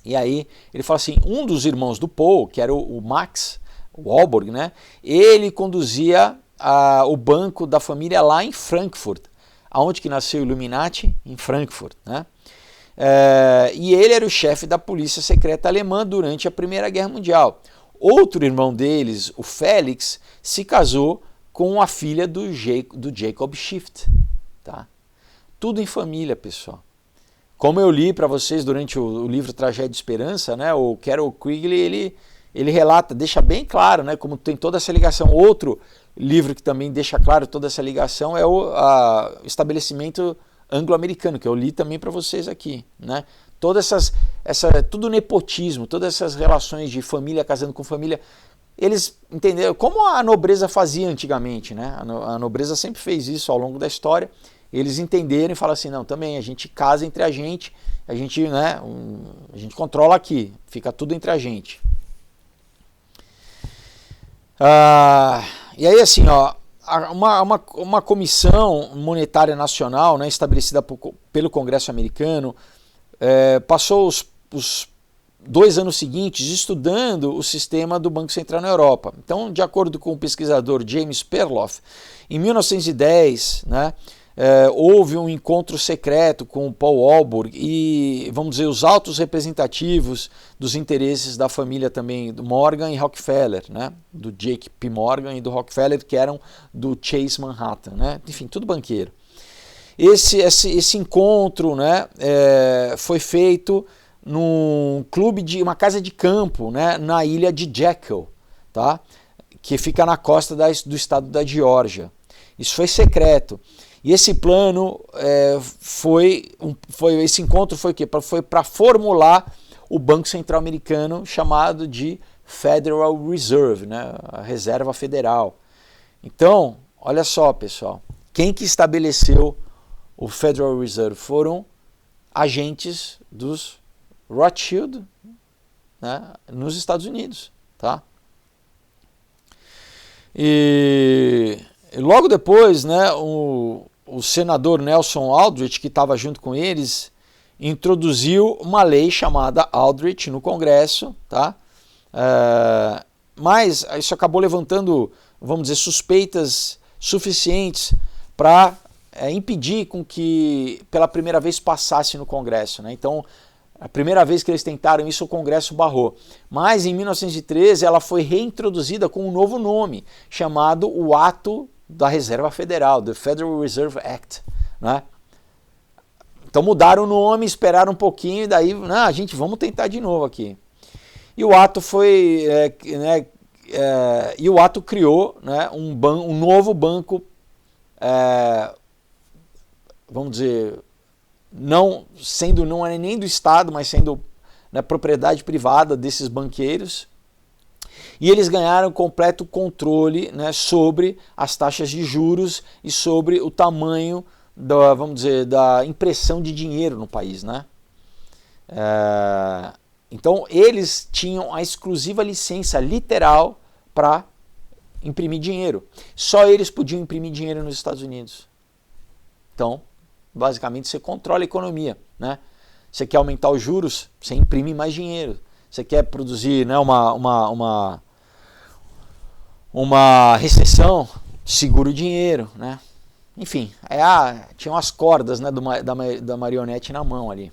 E aí ele fala assim, um dos irmãos do Paul, que era o Max Warburg, né, ele conduzia o banco da família lá em Frankfurt, aonde que nasceu o Illuminati? Em Frankfurt, né? E ele era o chefe da polícia secreta alemã durante a Primeira Guerra Mundial. Outro irmão deles, o Félix, se casou com a filha do Jacob Schiff. Tá? Tudo em família, pessoal. Como eu li para vocês durante o livro Tragédia de Esperança, né, o Carol Quigley, ele relata, deixa bem claro, né, como tem toda essa ligação. Outro livro que também deixa claro toda essa ligação é o Estabelecimento Anglo-Americano, que eu li também para vocês aqui, né? Tudo nepotismo, todas essas relações de família casando com família, eles entenderam como a nobreza fazia antigamente, né? A nobreza sempre fez isso ao longo da história. Eles entenderam e falaram assim, não, também a gente casa entre a gente, né, a gente controla aqui, fica tudo entre a gente. E aí assim, ó, uma comissão monetária nacional, né, estabelecida pelo Congresso americano, passou os 2 anos seguintes estudando o sistema do Banco Central na Europa. Então, de acordo com o pesquisador James Perloff, em 1910, né, houve um encontro secreto com o Paul Warburg e, vamos dizer, os altos representativos dos interesses da família também do Morgan e Rockefeller, né, do Jake P. Morgan e do Rockefeller, que eram do Chase Manhattan, né, enfim, tudo banqueiro. Esse encontro, né, foi feito num clube uma casa de campo, né, na ilha de Jekyll, tá, que fica na costa do estado da Geórgia. Isso foi secreto. E esse plano esse encontro foi o quê? Foi para formular o Banco Central Americano, chamado de Federal Reserve, né, a Reserva Federal. Então, olha só, pessoal, quem que estabeleceu o Federal Reserve? Foram agentes dos Rothschild, né, nos Estados Unidos, tá? E logo depois, né, o senador Nelson Aldrich, que estava junto com eles, introduziu uma lei chamada Aldrich no Congresso, tá? Mas isso acabou levantando, vamos dizer, suspeitas suficientes para impedir com que pela primeira vez passasse no Congresso, né? Então, a primeira vez que eles tentaram isso, o Congresso barrou. Mas em 1913 ela foi reintroduzida com um novo nome, chamado o Ato da Reserva Federal, the Federal Reserve Act, né? Então mudaram o nome, esperaram um pouquinho e daí, vamos tentar de novo aqui. E o ato foi, e o ato criou, né, um novo banco, vamos dizer, não é nem do Estado, mas sendo, né, propriedade privada desses banqueiros. E eles ganharam completo controle, né, sobre as taxas de juros e sobre o tamanho da impressão de dinheiro no país, né? Então eles tinham a exclusiva licença literal para imprimir dinheiro. Só eles podiam imprimir dinheiro nos Estados Unidos. Então, basicamente, você controla a economia, né? Você quer aumentar os juros, você imprime mais dinheiro. Você quer produzir, né, uma recessão, segura o dinheiro, né? Enfim, tinham as cordas, né, da marionete na mão ali.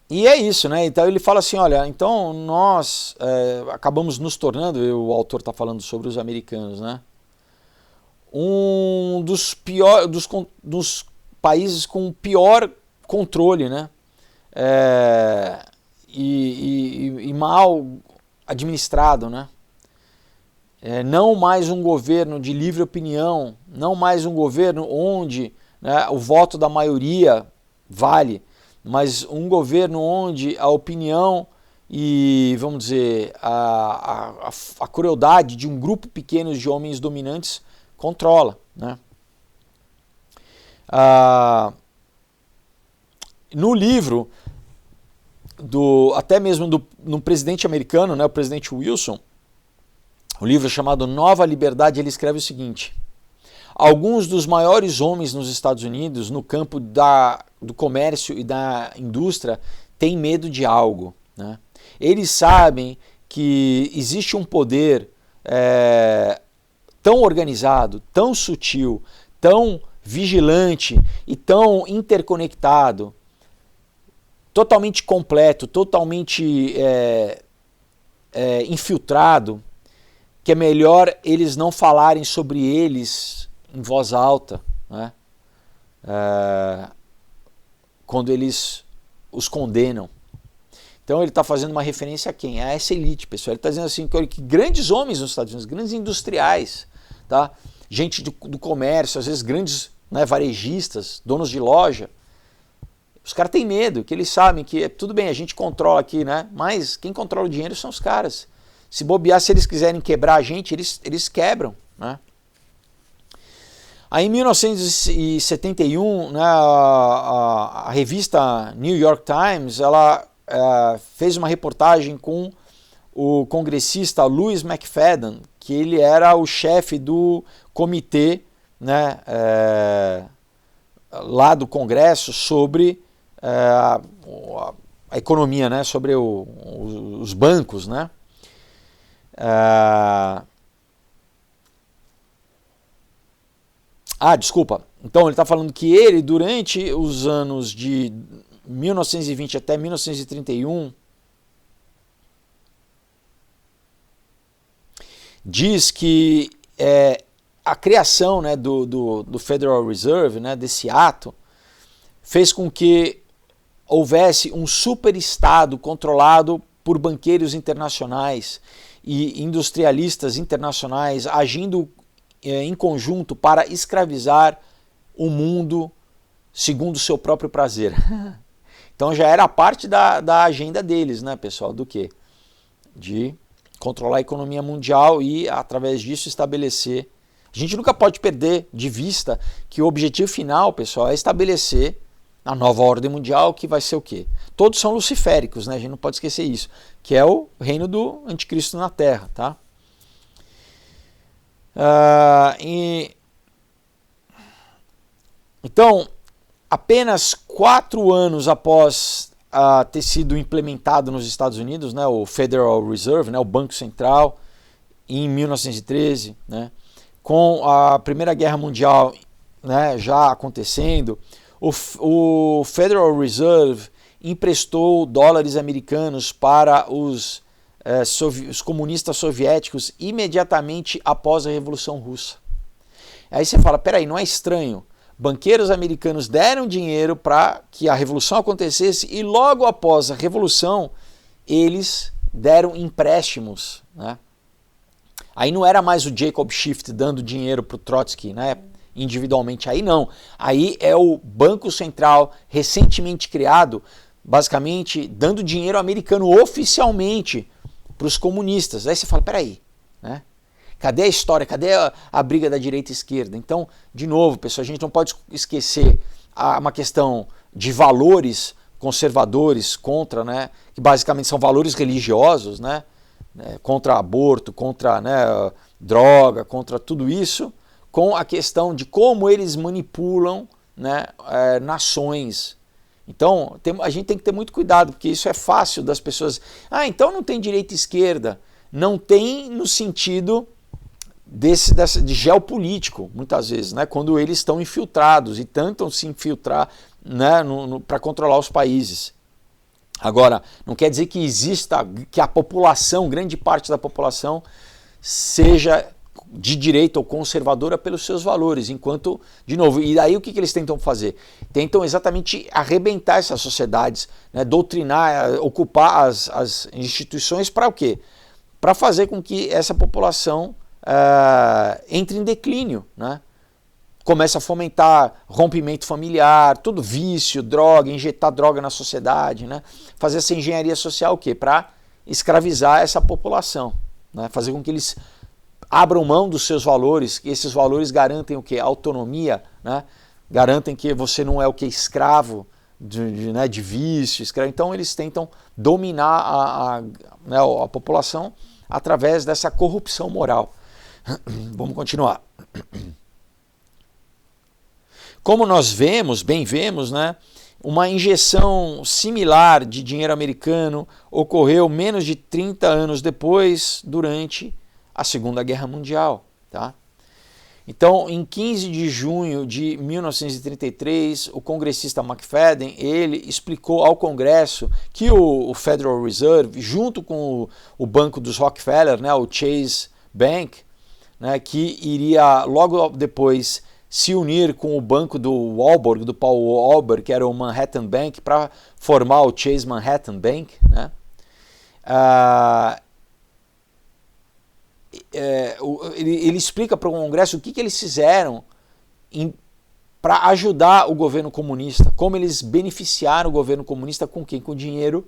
E é isso, né? Então ele fala assim, olha, então nós acabamos nos tornando, o autor está falando sobre os americanos, né, um dos países com pior controle, né, e mal administrado, né? Não mais um governo de livre opinião, não mais um governo onde, né, o voto da maioria vale, mas um governo onde a opinião e, vamos dizer, a crueldade de um grupo pequeno de homens dominantes controla, né? No livro, até mesmo no presidente americano, né, o presidente Wilson, o livro chamado Nova Liberdade, ele escreve o seguinte: alguns dos maiores homens nos Estados Unidos, no campo do comércio e da indústria, têm medo de algo, né? Eles sabem que existe um poder tão organizado, tão sutil, tão vigilante e tão interconectado, totalmente completo, totalmente infiltrado, que é melhor eles não falarem sobre eles em voz alta, né? Quando eles os condenam. Então ele está fazendo uma referência a quem? A essa elite, pessoal. Ele está dizendo assim que grandes homens nos Estados Unidos, grandes industriais, tá? Gente do comércio, às vezes grandes, né, varejistas, donos de loja, os caras têm medo, que eles sabem que tudo bem, a gente controla aqui, né? Mas quem controla o dinheiro são os caras. Se bobear, se eles quiserem quebrar a gente, eles quebram, né? Aí em 1971, né, a revista New York Times, ela fez uma reportagem com o congressista Louis McFadden, que ele era o chefe do comitê, né, lá do Congresso sobre a economia, né, sobre os bancos, né? Desculpa. Então ele está falando que ele, durante os anos de 1920 até 1931, diz que a criação, né, do Federal Reserve, né, desse ato, fez com que houvesse um superestado controlado por banqueiros internacionais e industrialistas internacionais agindo em conjunto para escravizar o mundo segundo o seu próprio prazer. Então já era parte da agenda deles, né, pessoal, do quê? De controlar a economia mundial e, através disso, estabelecer... A gente nunca pode perder de vista que o objetivo final, pessoal, é estabelecer a nova ordem mundial, que vai ser o quê? Todos são luciféricos, né? A gente não pode esquecer isso, que é o reino do anticristo na Terra, tá? Então, apenas 4 anos após ter sido implementado nos Estados Unidos, né, o Federal Reserve, né, o Banco Central, em 1913, né, com a Primeira Guerra Mundial, né, já acontecendo, o Federal Reserve emprestou dólares americanos para os comunistas soviéticos imediatamente após a Revolução Russa. Aí você fala, peraí, não é estranho? Banqueiros americanos deram dinheiro para que a Revolução acontecesse e logo após a Revolução eles deram empréstimos, né? Aí não era mais o Jacob Schiff dando dinheiro para o Trotsky, né, individualmente, aí não. Aí é o Banco Central recentemente criado, basicamente dando dinheiro americano oficialmente para os comunistas. Aí você fala, peraí, né? Cadê a história? Cadê a briga da direita e esquerda? Então, de novo, pessoal, a gente não pode esquecer uma questão de valores conservadores contra, né, que basicamente são valores religiosos, né, contra aborto, contra, né, droga, contra tudo isso, com a questão de como eles manipulam, né, nações. Então, a gente tem que ter muito cuidado, porque isso é fácil das pessoas... então não tem direita e esquerda. Não tem no sentido de geopolítico, muitas vezes, né, quando eles estão infiltrados e tentam se infiltrar, né, para controlar os países. Agora, não quer dizer que exista, que a população, grande parte da população, seja de direita ou conservadora pelos seus valores, enquanto, de novo, e aí o que eles tentam fazer? Tentam exatamente arrebentar essas sociedades, né, doutrinar, ocupar as instituições para o quê? Para fazer com que essa população entre em declínio, né? Começa a fomentar rompimento familiar, tudo vício, droga, injetar droga na sociedade, né? Fazer essa engenharia social o quê? Para escravizar essa população, né? Fazer com que eles abram mão dos seus valores, que esses valores garantem o quê? Autonomia, né? Garantem que você não é o que? Escravo de vício, escravo. Então eles tentam dominar a população através dessa corrupção moral. Vamos continuar. Como nós vemos, né, uma injeção similar de dinheiro americano ocorreu menos de 30 anos depois, durante a Segunda Guerra Mundial. Tá? Então, em 15 de junho de 1933, o congressista McFadden, ele explicou ao Congresso que o Federal Reserve, junto com o banco dos Rockefeller, né, o Chase Bank, né, que iria logo depois se unir com o banco do Warburg, do Paul Warburg, que era o Manhattan Bank, para formar o Chase Manhattan Bank, né? Ele explica para o Congresso o que eles fizeram para ajudar o governo comunista, como eles beneficiaram o governo comunista com quem? Com o dinheiro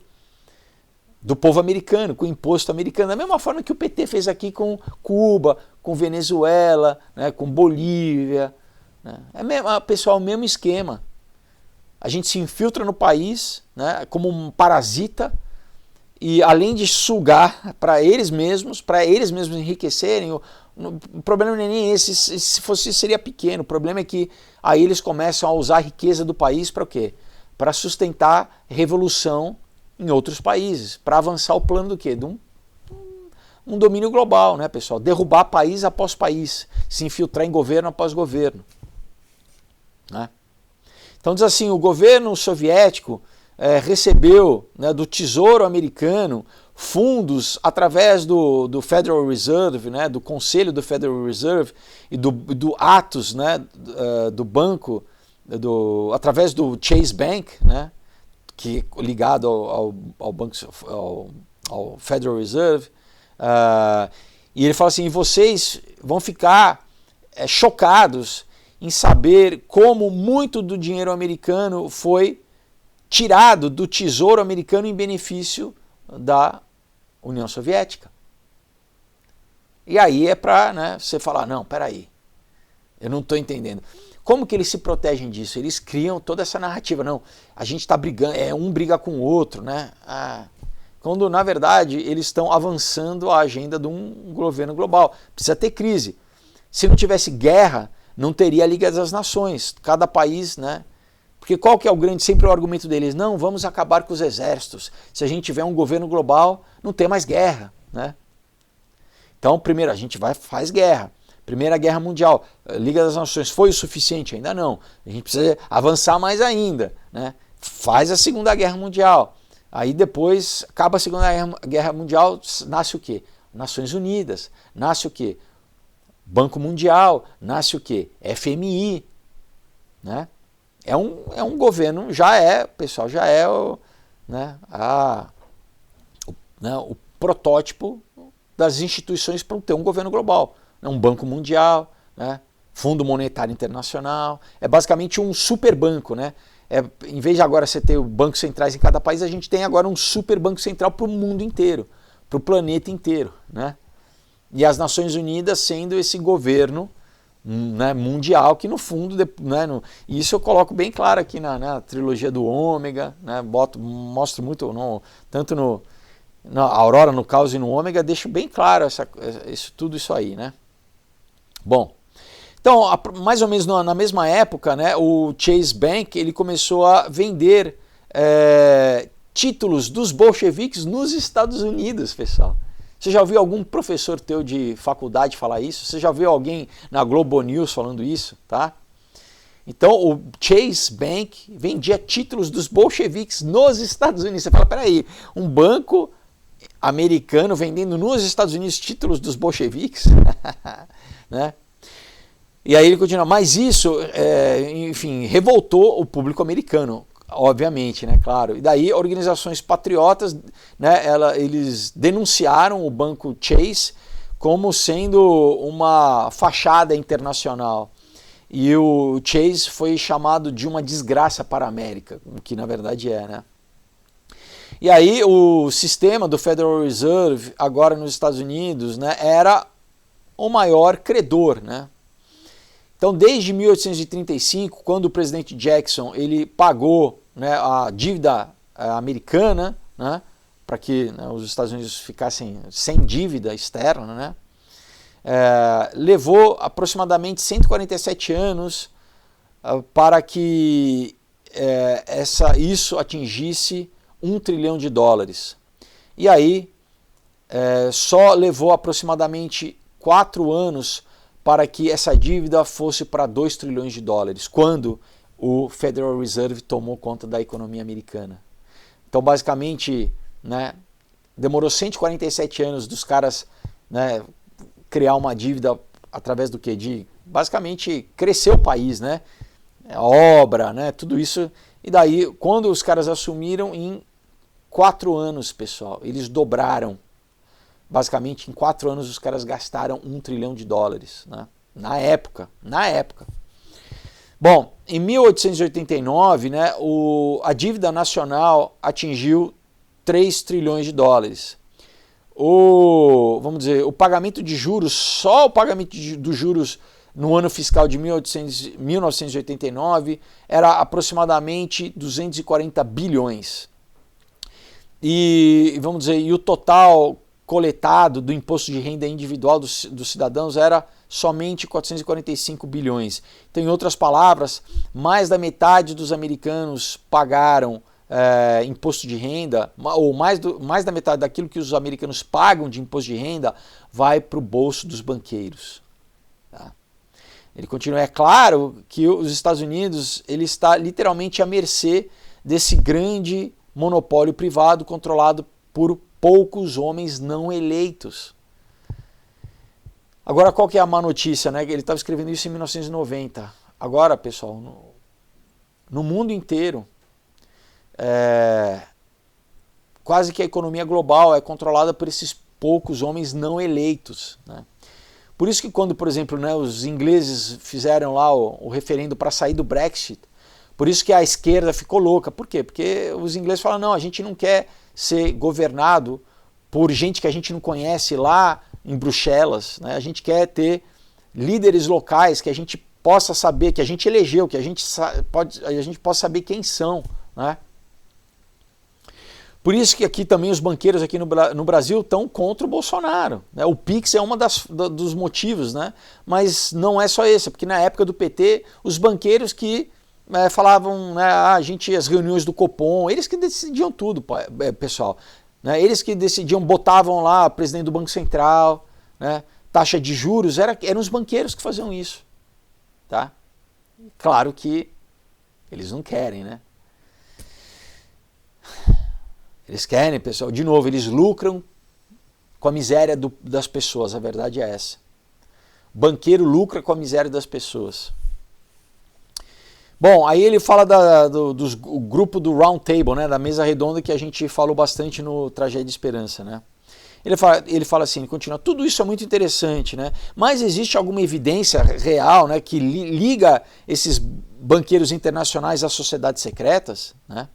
do povo americano, com o imposto americano, da mesma forma que o PT fez aqui com Cuba, com Venezuela, né, com Bolívia. Né? Pessoal, o mesmo esquema. A gente se infiltra no país, né, como um parasita, e além de sugar para eles mesmos enriquecerem, o problema não é nem esse, se fosse seria pequeno, o problema é que aí eles começam a usar a riqueza do país para o quê? Para sustentar revolução em outros países, para avançar o plano do quê? De um domínio global, né, pessoal? Derrubar país após país, se infiltrar em governo após governo. Né? Então diz assim, o governo soviético recebeu, né, do Tesouro americano fundos através do Federal Reserve, né, do Conselho do Federal Reserve e do Atos, né, do banco, através do Chase Bank, né, que ligado ao banco, ao Federal Reserve, e ele fala assim, vocês vão ficar chocados em saber como muito do dinheiro americano foi tirado do Tesouro americano em benefício da União Soviética. E aí é para, né, você falar, não, peraí, eu não estou entendendo. Como que eles se protegem disso? Eles criam toda essa narrativa, não, a gente está brigando, um briga com o outro, né? Quando, na verdade, eles estão avançando a agenda de um governo global. Precisa ter crise. Se não tivesse guerra, não teria a Liga das Nações. Cada país, né? Porque qual que é sempre o argumento deles? Não, vamos acabar com os exércitos. Se a gente tiver um governo global, não tem mais guerra, né? Então, primeiro, a gente faz guerra. Primeira Guerra Mundial, a Liga das Nações foi o suficiente? Ainda não. A gente precisa avançar mais ainda, né? Faz a Segunda Guerra Mundial. Aí depois, acaba a Segunda Guerra Mundial, nasce o quê? Nações Unidas. Nasce o quê? Banco Mundial. Nasce o quê? FMI. Né? É um governo, pessoal, já é o protótipo das instituições para ter um governo global. Um Banco Mundial, né? Fundo Monetário Internacional. É basicamente um super banco, né? Em vez de agora você ter bancos centrais em cada país, a gente tem agora um super banco central para o mundo inteiro, para o planeta inteiro, né? E as Nações Unidas sendo esse governo, né, mundial, que no fundo, né, isso eu coloco bem claro aqui na trilogia do Ômega, né, mostro muito, tanto na Aurora, no Caos e no Ômega, deixo bem claro tudo isso aí, né? Bom, então, mais ou menos na mesma época, né, o Chase Bank ele começou a vender títulos dos bolcheviques nos Estados Unidos, pessoal. Você já ouviu algum professor teu de faculdade falar isso? Você já ouviu alguém na Globo News falando isso? Tá? Então, o Chase Bank vendia títulos dos bolcheviques nos Estados Unidos. Você fala, peraí, um banco americano vendendo nos Estados Unidos títulos dos bolcheviques? Né? E aí ele continua, mas isso, enfim, revoltou o público americano, obviamente, né, claro. E daí organizações patriotas, né, eles denunciaram o banco Chase como sendo uma fachada internacional. E o Chase foi chamado de uma desgraça para a América, o que na verdade é, né? E aí o sistema do Federal Reserve, agora nos Estados Unidos, né, era o maior credor, né? Então, desde 1835, quando o presidente Jackson ele pagou, né, a dívida americana, né, para que, né, os Estados Unidos ficassem sem dívida externa, né, levou aproximadamente 147 anos para que isso atingisse $1 trilhão. E aí só levou aproximadamente 4 anos para que essa dívida fosse para $2 trilhões, quando o Federal Reserve tomou conta da economia americana. Então, basicamente, né, demorou 147 anos dos caras, né, criar uma dívida através do quê? De, basicamente, crescer o país, né? A obra, né, tudo isso. E daí, quando os caras assumiram, em 4 anos, pessoal, eles dobraram. Basicamente, em 4 anos, os caras gastaram $1 trilhão, né? Na época. Bom, em 1889, né, a dívida nacional atingiu $3 trilhões. Vamos dizer, o pagamento de juros, só o pagamento dos juros no ano fiscal de 1989 era aproximadamente 240 bilhões. E vamos dizer, e o total coletado do imposto de renda individual dos cidadãos era somente 445 bilhões. Então, em outras palavras, mais da metade dos americanos pagaram imposto de renda, ou mais da metade daquilo que os americanos pagam de imposto de renda vai para o bolso dos banqueiros. Tá? Ele continua, é claro que os Estados Unidos ele está literalmente à mercê desse grande monopólio privado controlado por poucos homens não eleitos. Agora, qual que é a má notícia, né? Ele estava escrevendo isso em 1990. Agora, pessoal, no mundo inteiro, quase que a economia global é controlada por esses poucos homens não eleitos, né? Por isso que quando, por exemplo, né, os ingleses fizeram lá o referendo para sair do Brexit, por isso que a esquerda ficou louca. Por quê? Porque os ingleses falam, não, a gente não quer ser governado por gente que a gente não conhece lá em Bruxelas, né? A gente quer ter líderes locais que a gente possa saber, que a gente elegeu, que a gente possa saber quem são, né? Por isso que aqui também os banqueiros aqui no Brasil estão contra o Bolsonaro, né? O Pix é um dos motivos, né? Mas não é só esse, porque na época do PT, os banqueiros que falavam, né, as reuniões do Copom, eles que decidiam tudo, pessoal. Né? Eles que decidiam, botavam lá o presidente do Banco Central, né, taxa de juros, eram os banqueiros que faziam isso. Tá? Claro que eles não querem, né? Eles querem, pessoal, de novo, eles lucram com a miséria das pessoas, a verdade é essa. O banqueiro lucra com a miséria das pessoas. Bom, aí ele fala do grupo do Round Table, né, da mesa redonda que a gente falou bastante no Tragédia de Esperança, né? Ele fala assim, ele continua, tudo isso é muito interessante, né? Mas existe alguma evidência real, né, que liga esses banqueiros internacionais às sociedades secretas, né?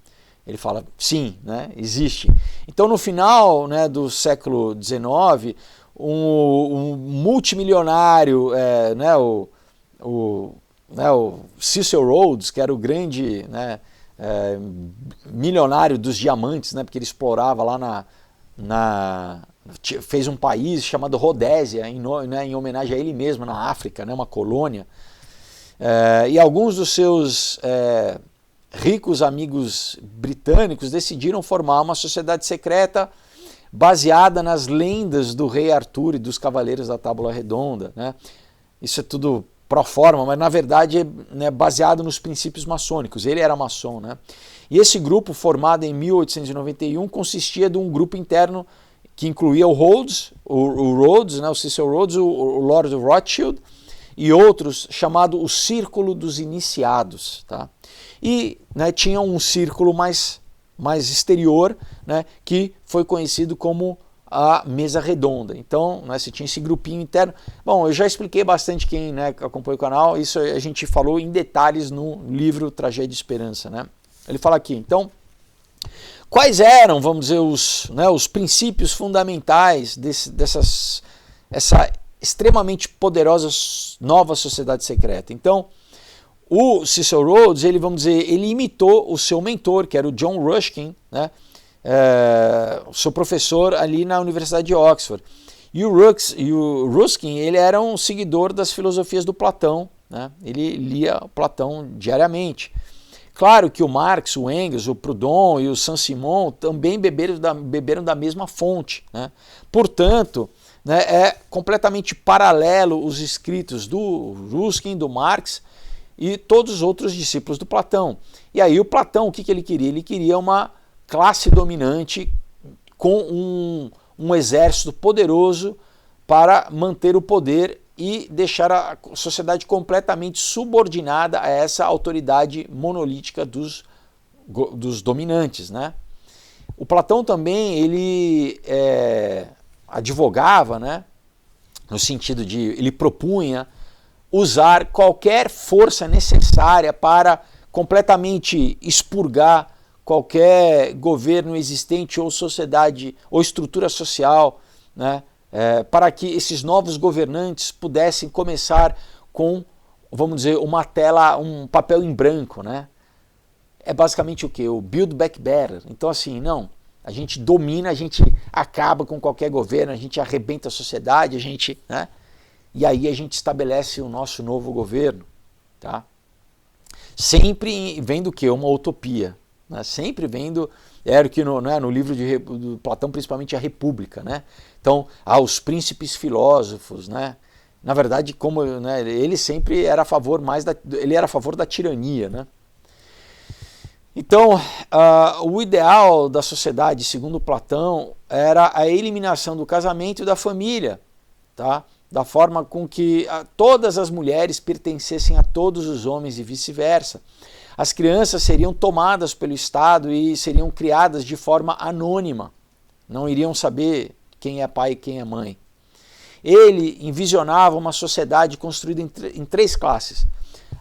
Ele fala, sim, né, existe. Então, no final, né, do século XIX, um multimilionário, o Cecil Rhodes, que era o grande, né, milionário dos diamantes, né, porque ele explorava lá fez um país chamado Rodésia, em homenagem a ele mesmo, na África, né, uma colônia. E alguns dos seus ricos amigos britânicos decidiram formar uma sociedade secreta baseada nas lendas do rei Arthur e dos cavaleiros da Tábua Redonda, né? Isso é tudo pro forma, mas na verdade é baseado nos princípios maçônicos. Ele era maçom, né? E esse grupo, formado em 1891, consistia de um grupo interno que incluía o Rhodes, né, o Cecil Rhodes, o Lord Rothschild e outros, chamado o Círculo dos Iniciados, tá? E, né, tinha um círculo mais exterior, né, que foi conhecido como a mesa redonda. Então, né, você tinha esse grupinho interno. Bom, eu já expliquei bastante, quem, né, acompanha o canal, isso a gente falou em detalhes no livro Tragédia de Esperança, né? Ele fala aqui, então, Quais eram, vamos dizer, os princípios fundamentais essa extremamente poderosa nova sociedade secreta? Então, o Cecil Rhodes, ele imitou o seu mentor, que era o John Ruskin, né? O seu professor ali na Universidade de Oxford. E o Ruskin, ele era um seguidor das filosofias do Platão, né? Ele lia Platão diariamente. Claro que o Marx, o Engels, o Proudhon e o Saint-Simon também beberam da mesma fonte, né? Portanto, né, é completamente paralelo os escritos do Ruskin, do Marx e todos os outros discípulos do Platão. E aí o Platão, o que ele queria? Ele queria uma classe dominante com um exército poderoso para manter o poder e deixar a sociedade completamente subordinada a essa autoridade monolítica dos dominantes, né? O Platão também ele advogava, né, no sentido de ele propunha usar qualquer força necessária para completamente expurgar qualquer governo existente ou sociedade ou estrutura social, né, para que esses novos governantes pudessem começar com, vamos dizer, uma tela, um papel em branco, né? É basicamente o quê? O Build Back Better. Então assim, não, a gente domina, a gente acaba com qualquer governo, a gente arrebenta a sociedade, né? E aí a gente estabelece o nosso novo governo, tá? Sempre vendo o quê? Uma utopia, né? Sempre vendo, era o que no livro do Platão, principalmente a República, né? Então, os príncipes filósofos, né? Na verdade, como, né, ele sempre era a favor da tirania, né? Então, o ideal da sociedade, segundo Platão, era a eliminação do casamento e da família, tá? Da forma com que todas as mulheres pertencessem a todos os homens e vice-versa. As crianças seriam tomadas pelo Estado e seriam criadas de forma anônima. Não iriam saber quem é pai e quem é mãe. Ele envisionava uma sociedade construída em três classes.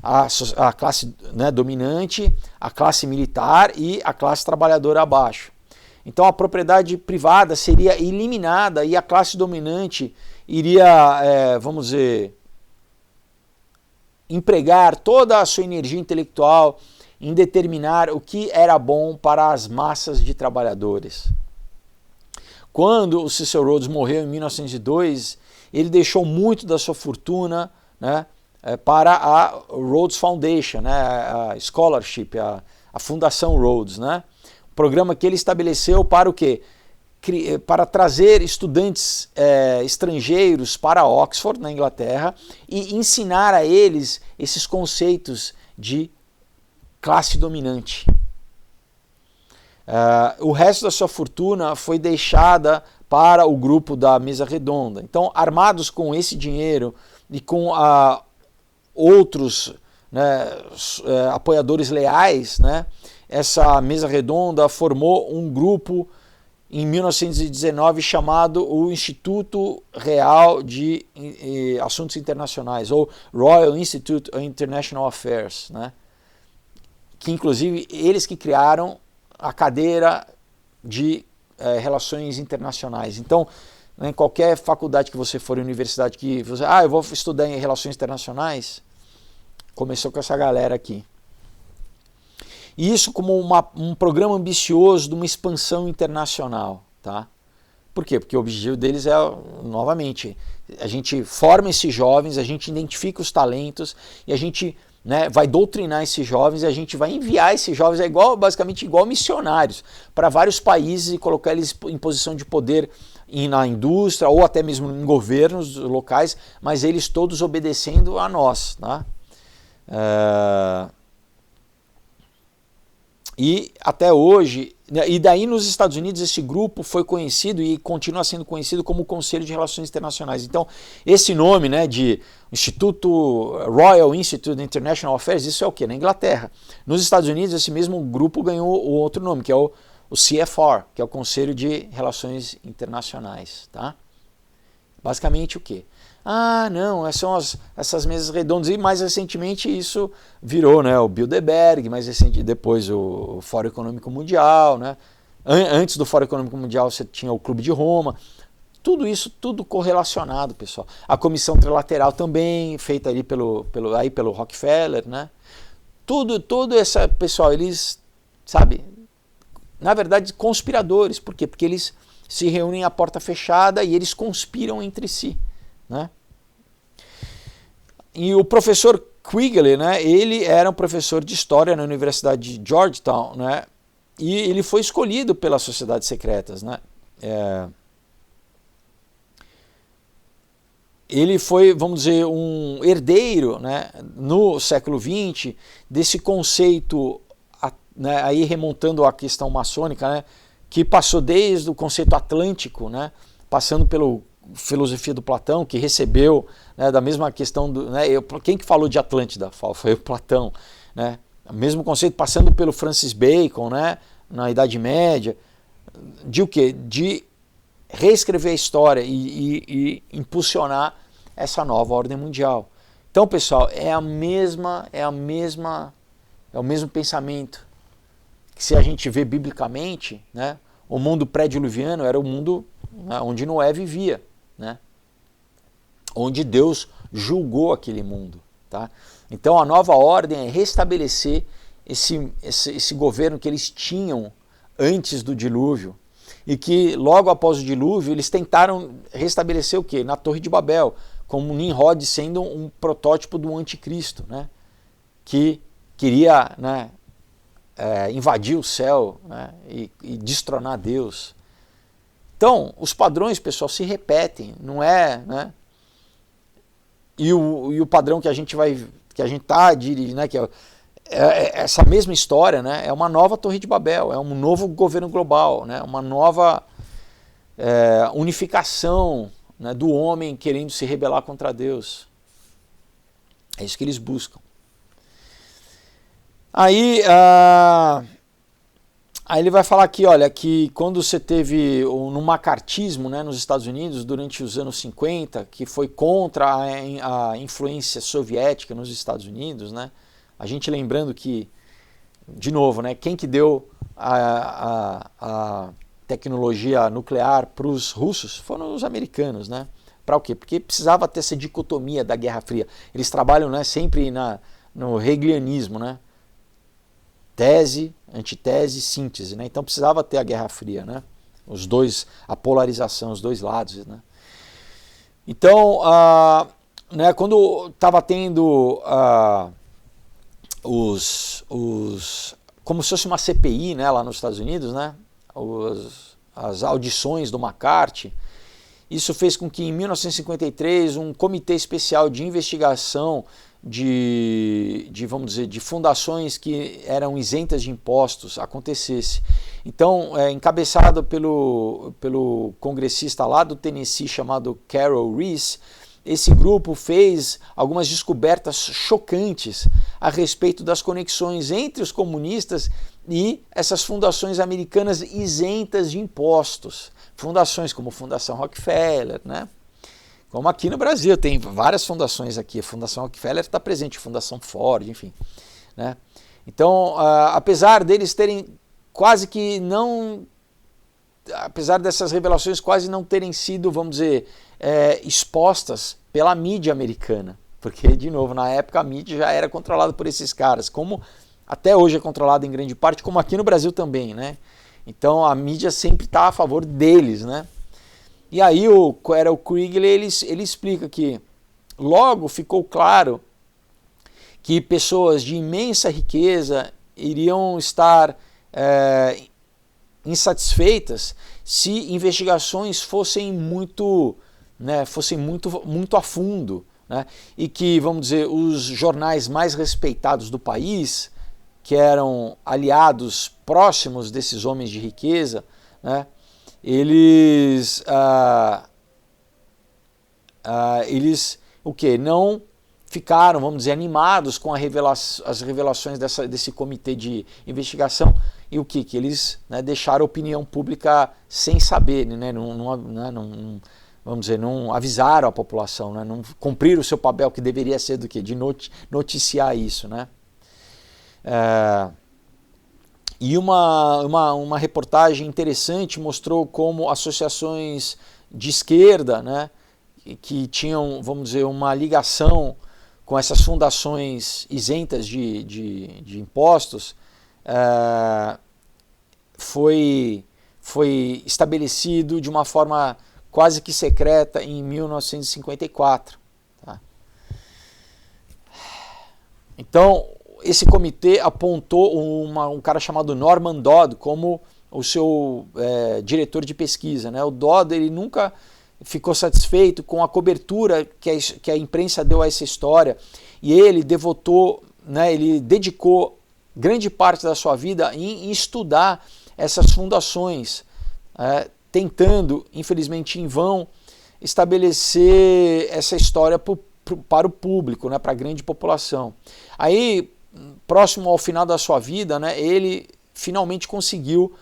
A classe, né, dominante, a classe militar e a classe trabalhadora abaixo. Então a propriedade privada seria eliminada e a classe dominante iria, vamos dizer, empregar toda a sua energia intelectual em determinar o que era bom para as massas de trabalhadores. Quando o Cecil Rhodes morreu em 1902, ele deixou muito da sua fortuna, né, para a Rhodes Foundation, né, a Scholarship, a Fundação Rhodes, né, um programa que ele estabeleceu para o quê? Para trazer estudantes estrangeiros para Oxford, na Inglaterra, e ensinar a eles esses conceitos de classe dominante. O resto da sua fortuna foi deixada para o grupo da mesa redonda. Então, armados com esse dinheiro e com outros, né, apoiadores leais, né, essa mesa redonda formou um grupo em 1919 chamado o Instituto Real de Assuntos Internacionais, ou Royal Institute of International Affairs, né? Que inclusive eles que criaram a cadeira de Relações Internacionais. Então, em qualquer faculdade que você for, universidade que você, eu vou estudar em Relações Internacionais, começou com essa galera aqui. E isso como um programa ambicioso de uma expansão internacional, tá? Por quê? Porque o objetivo deles é, novamente, a gente forma esses jovens, a gente identifica os talentos e a gente, né, vai doutrinar esses jovens e a gente vai enviar esses jovens, basicamente igual missionários, para vários países e colocar eles em posição de poder na indústria ou até mesmo em governos locais, mas eles todos obedecendo a nós, tá? E até hoje, e daí nos Estados Unidos esse grupo foi conhecido e continua sendo conhecido como o Conselho de Relações Internacionais. Então esse nome, né, de Instituto Royal Institute of International Affairs, isso é o quê? Na Inglaterra. Nos Estados Unidos esse mesmo grupo ganhou o outro nome, que é o CFR, que é o Conselho de Relações Internacionais. Tá? Basicamente o quê? Não, são essas mesas redondas, e mais recentemente isso virou, né, o Bilderberg, mais recente, depois o Fórum Econômico Mundial, né, Antes do Fórum Econômico Mundial você tinha o Clube de Roma. Tudo isso, tudo correlacionado, pessoal. A comissão trilateral também, feita ali pelo Rockefeller, né? Todo esse pessoal, eles, sabe, na verdade, conspiradores. Por quê? Porque eles se reúnem à porta fechada e eles conspiram entre si, né? E o professor Quigley, né, ele era um professor de história na Universidade de Georgetown, né? E ele foi escolhido pelas sociedades secretas, né? Ele foi, vamos dizer, um herdeiro, né, no século XX desse conceito, né, aí remontando à questão maçônica, né, que passou desde o conceito atlântico, né, passando pela filosofia do Platão, que recebeu, né, da mesma questão, quem que falou de Atlântida? Foi o Platão, né, o mesmo conceito passando pelo Francis Bacon, né, na Idade Média, de o quê? De reescrever a história e impulsionar essa nova ordem mundial. Então, pessoal, é o mesmo pensamento que, se a gente vê biblicamente, né, o mundo pré-diluviano era o mundo, né, onde Noé vivia, né, onde Deus julgou aquele mundo, tá? Então, a nova ordem é restabelecer esse governo que eles tinham antes do dilúvio, e que logo após o dilúvio eles tentaram restabelecer o quê? Na Torre de Babel, como Nimrod sendo um protótipo do anticristo, né? Que queria, né, invadir o céu, né, e destronar Deus. Então, os padrões, pessoal, se repetem, não é, né? E o padrão que a gente está dirigindo, né, que é essa mesma história, né, é uma nova Torre de Babel, é um novo governo global, né, uma nova unificação, né, do homem querendo se rebelar contra Deus. É isso que eles buscam. Aí ele vai falar aqui, olha, que quando você teve no macartismo, né, nos Estados Unidos durante os anos 50, que foi contra a influência soviética nos Estados Unidos, né, a gente lembrando que, de novo, né, quem que deu a tecnologia nuclear para os russos foram os americanos, né? Para o quê? Porque precisava ter essa dicotomia da Guerra Fria. Eles trabalham, né, sempre no hegelianismo, né? Tese, antitese, síntese, né? Então precisava ter a Guerra Fria, né? Os dois, a polarização, os dois lados, né? Então, né, quando estava tendo como se fosse uma CPI, né, lá nos Estados Unidos, né, as audições do McCarthy, isso fez com que em 1953 um comitê especial de investigação vamos dizer, de fundações que eram isentas de impostos acontecesse. Então, encabeçado pelo congressista lá do Tennessee chamado Carol Reese, esse grupo fez algumas descobertas chocantes a respeito das conexões entre os comunistas e essas fundações americanas isentas de impostos. Fundações como a Fundação Rockefeller, né? Como aqui no Brasil, tem várias fundações aqui. A Fundação Rockefeller está presente, a Fundação Ford, enfim, né? Então, apesar deles terem quase que não... Apesar dessas revelações quase não terem sido, vamos dizer, expostas pela mídia americana, porque, de novo, na época a mídia já era controlada por esses caras, como até hoje é controlada em grande parte, como aqui no Brasil também, né? Então a mídia sempre está a favor deles, né? E aí o Quigley, ele explica que logo ficou claro que pessoas de imensa riqueza iriam estar insatisfeitas se investigações fossem muito a fundo, né? E que, vamos dizer, os jornais mais respeitados do país, que eram aliados próximos desses homens de riqueza, né, eles o quê? Não ficaram, vamos dizer, animados com as revelações desse comitê de investigação, e o que? Que eles, né, deixaram a opinião pública sem saber, né? Vamos dizer, não avisaram a população, né? Não cumpriram o seu papel, que deveria ser do quê? De noticiar isso, né? E uma reportagem interessante mostrou como associações de esquerda, né, que tinham, vamos dizer, uma ligação com essas fundações isentas de impostos, foi estabelecido de uma forma quase que secreta em 1954. Tá? Então, esse comitê apontou um cara chamado Norman Dodd como o seu diretor de pesquisa. Né? O Dodd ele nunca ficou satisfeito com a cobertura que a imprensa deu a essa história e ele devotou, né, ele dedicou grande parte da sua vida em estudar essas fundações, tentando, infelizmente em vão, estabelecer essa história para o público, né, para a grande população. Aí, próximo ao final da sua vida, né, ele finalmente conseguiu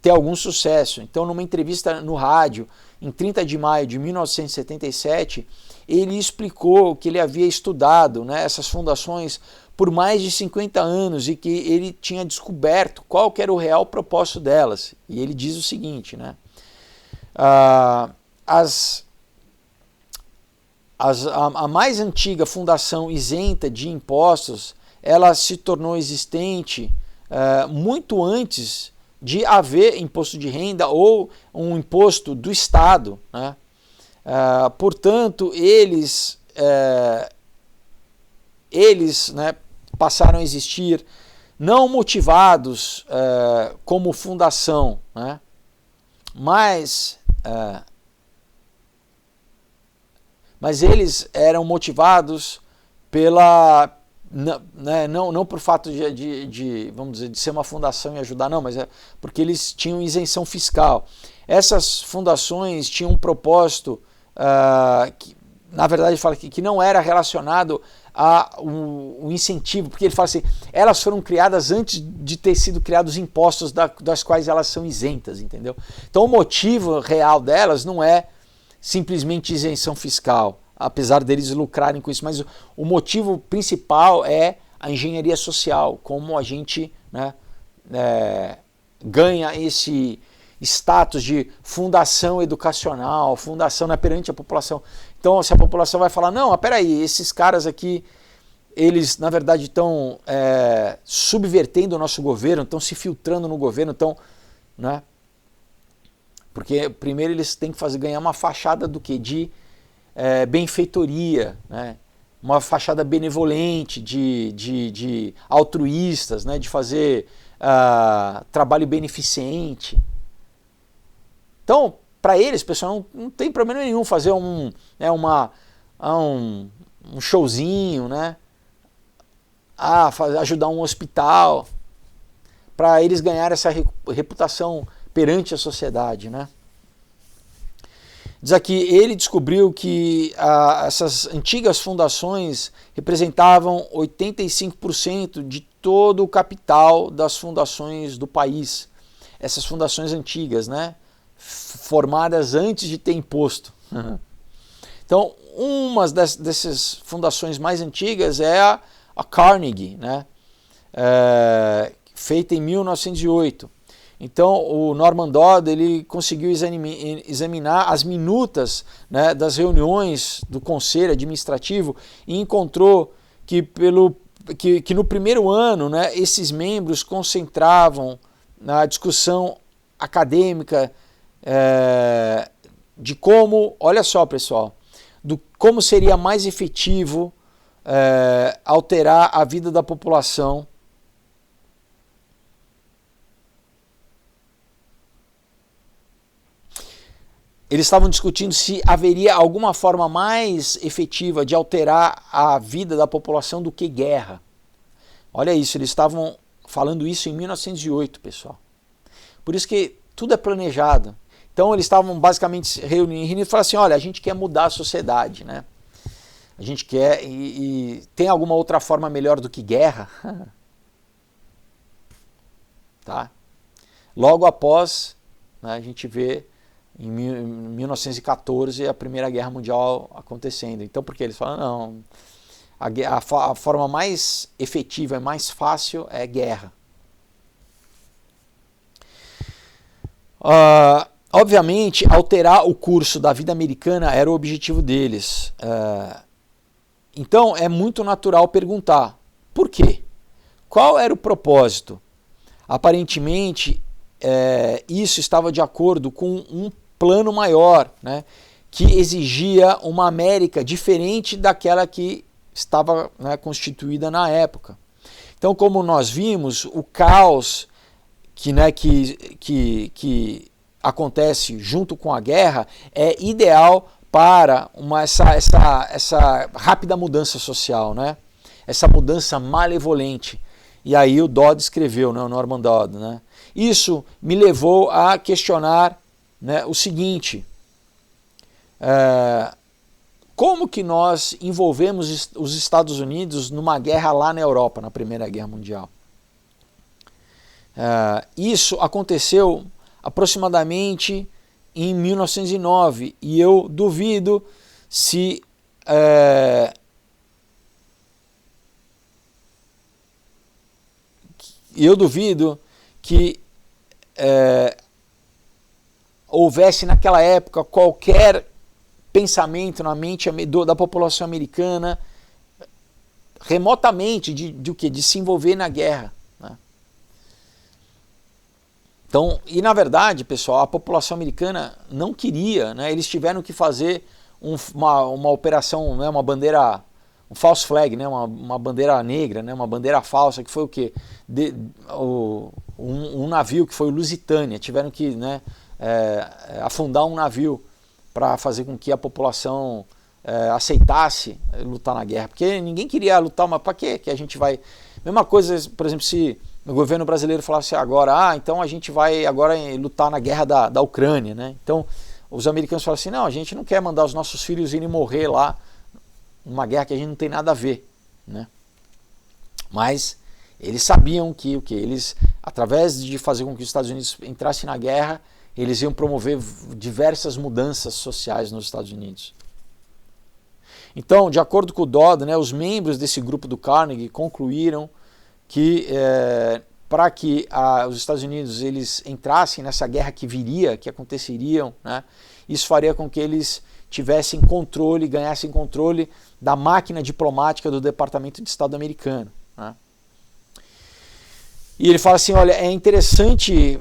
ter algum sucesso. Então, numa entrevista no rádio, em 30 de maio de 1977, ele explicou que ele havia estudado, né, essas fundações por mais de 50 anos e que ele tinha descoberto qual que era o real propósito delas. E ele diz o seguinte, né, a mais antiga fundação isenta de impostos, ela se tornou existente muito antes de haver imposto de renda ou um imposto do Estado. Né? Portanto, eles né, passaram a existir não motivados como fundação, né? Mas eles eram motivados pela não por fato vamos dizer, de ser uma fundação e ajudar, não, mas porque eles tinham isenção fiscal. Essas fundações tinham um propósito que, na verdade, fala que não era relacionado ao incentivo, porque ele fala assim, elas foram criadas antes de ter sido criados impostos das quais elas são isentas, entendeu? Então o motivo real delas não é simplesmente isenção fiscal, apesar deles lucrarem com isso, mas o motivo principal é a engenharia social, como a gente, né, ganha esse status de fundação educacional, fundação, né, perante a população. Então, se a população vai falar, não, peraí, esses caras aqui, eles, na verdade, estão subvertendo o nosso governo, estão se filtrando no governo, estão, né? Porque primeiro eles têm que ganhar uma fachada do quê? De benfeitoria, né? Uma fachada benevolente, de altruístas, né? De fazer trabalho beneficente. Então, para eles, pessoal, não tem problema nenhum fazer um showzinho, né? Ajudar um hospital, para eles ganharem essa reputação perante a sociedade, né? Diz aqui, ele descobriu que essas antigas fundações representavam 85% de todo o capital das fundações do país. Essas fundações antigas, né? Formadas antes de ter imposto. Então, uma dessas fundações mais antigas é a Carnegie, né? Feita em 1908. Então, o Norman Dodd ele conseguiu examinar as minutas, né, das reuniões do conselho administrativo e encontrou que, que no primeiro ano, né, esses membros concentravam na discussão acadêmica de como, olha só pessoal, como seria mais efetivo alterar a vida da população. Eles estavam discutindo se haveria alguma forma mais efetiva de alterar a vida da população do que guerra. Olha isso, eles estavam falando isso em 1908, pessoal. Por isso que tudo é planejado. Então eles estavam basicamente reunindo e falaram assim, olha, a gente quer mudar a sociedade, né? A gente quer e tem alguma outra forma melhor do que guerra? Tá? Logo após, né, a gente vê em 1914 a Primeira Guerra Mundial acontecendo. Então por que eles falam, não, a forma mais efetiva e mais fácil é guerra. Obviamente, alterar o curso da vida americana era o objetivo deles. Então, é muito natural perguntar, por quê? Qual era o propósito? Aparentemente, isso estava de acordo com um plano maior, né, que exigia uma América diferente daquela que estava, né, constituída na época. Então, como nós vimos, o caos que acontece junto com a guerra é ideal para essa rápida mudança social, né? Essa mudança malevolente. E aí o Dodd escreveu, né, o Norman Dodd, né? Isso me levou a questionar, né, o seguinte: como que nós envolvemos os Estados Unidos numa guerra lá na Europa, na Primeira Guerra Mundial? Isso aconteceu aproximadamente em 1909 e eu duvido se que houvesse naquela época qualquer pensamento na mente da população americana remotamente de se envolver na guerra. Então, e na verdade, pessoal, a população americana não queria, né? Eles tiveram que fazer uma operação, né? Uma bandeira, um false flag, né? Uma bandeira negra, né? Uma bandeira falsa, que foi o quê? Um navio que foi o Lusitânia, tiveram que, né, afundar um navio para fazer com que a população aceitasse lutar na guerra, porque ninguém queria lutar, mas para que a gente vai... Mesma coisa, por exemplo, se o governo brasileiro falasse agora, então a gente vai agora lutar na guerra da Ucrânia, né? Então os americanos falaram assim, não, a gente não quer mandar os nossos filhos irem morrer lá numa guerra que a gente não tem nada a ver, né? Mas eles sabiam que eles, através de fazer com que os Estados Unidos entrassem na guerra, eles iam promover diversas mudanças sociais nos Estados Unidos. Então, de acordo com o Dodd, né, os membros desse grupo do Carnegie concluíram que para que os Estados Unidos eles entrassem nessa guerra que viria, que aconteceria, né, isso faria com que eles tivessem controle, ganhassem controle da máquina diplomática do Departamento de Estado americano, né. E ele fala assim, olha, é interessante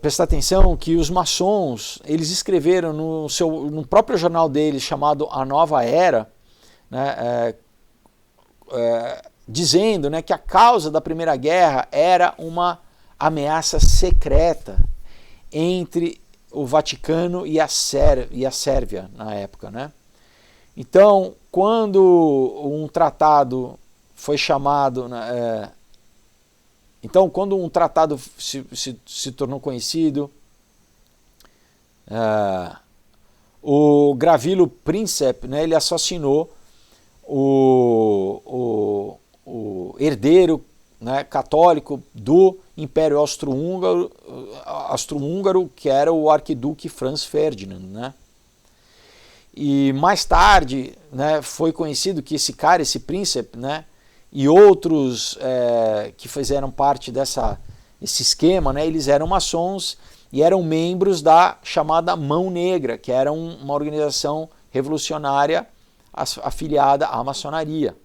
prestar atenção que os maçons, eles escreveram no próprio jornal deles, chamado A Nova Era, né, dizendo, né, que a causa da Primeira Guerra era uma ameaça secreta entre o Vaticano e a Sérvia na época, né? Então, quando um tratado foi chamado... Então, quando um tratado se tornou conhecido, o Gavrilo Princip, né, ele assassinou o herdeiro, né, católico do Império Austro-Húngaro, que era o arquiduque Franz Ferdinand, né? E mais tarde, né, foi conhecido que esse príncipe, né, e outros que fizeram parte desse esquema, né, eles eram maçons e eram membros da chamada Mão Negra, que era uma organização revolucionária afiliada à maçonaria.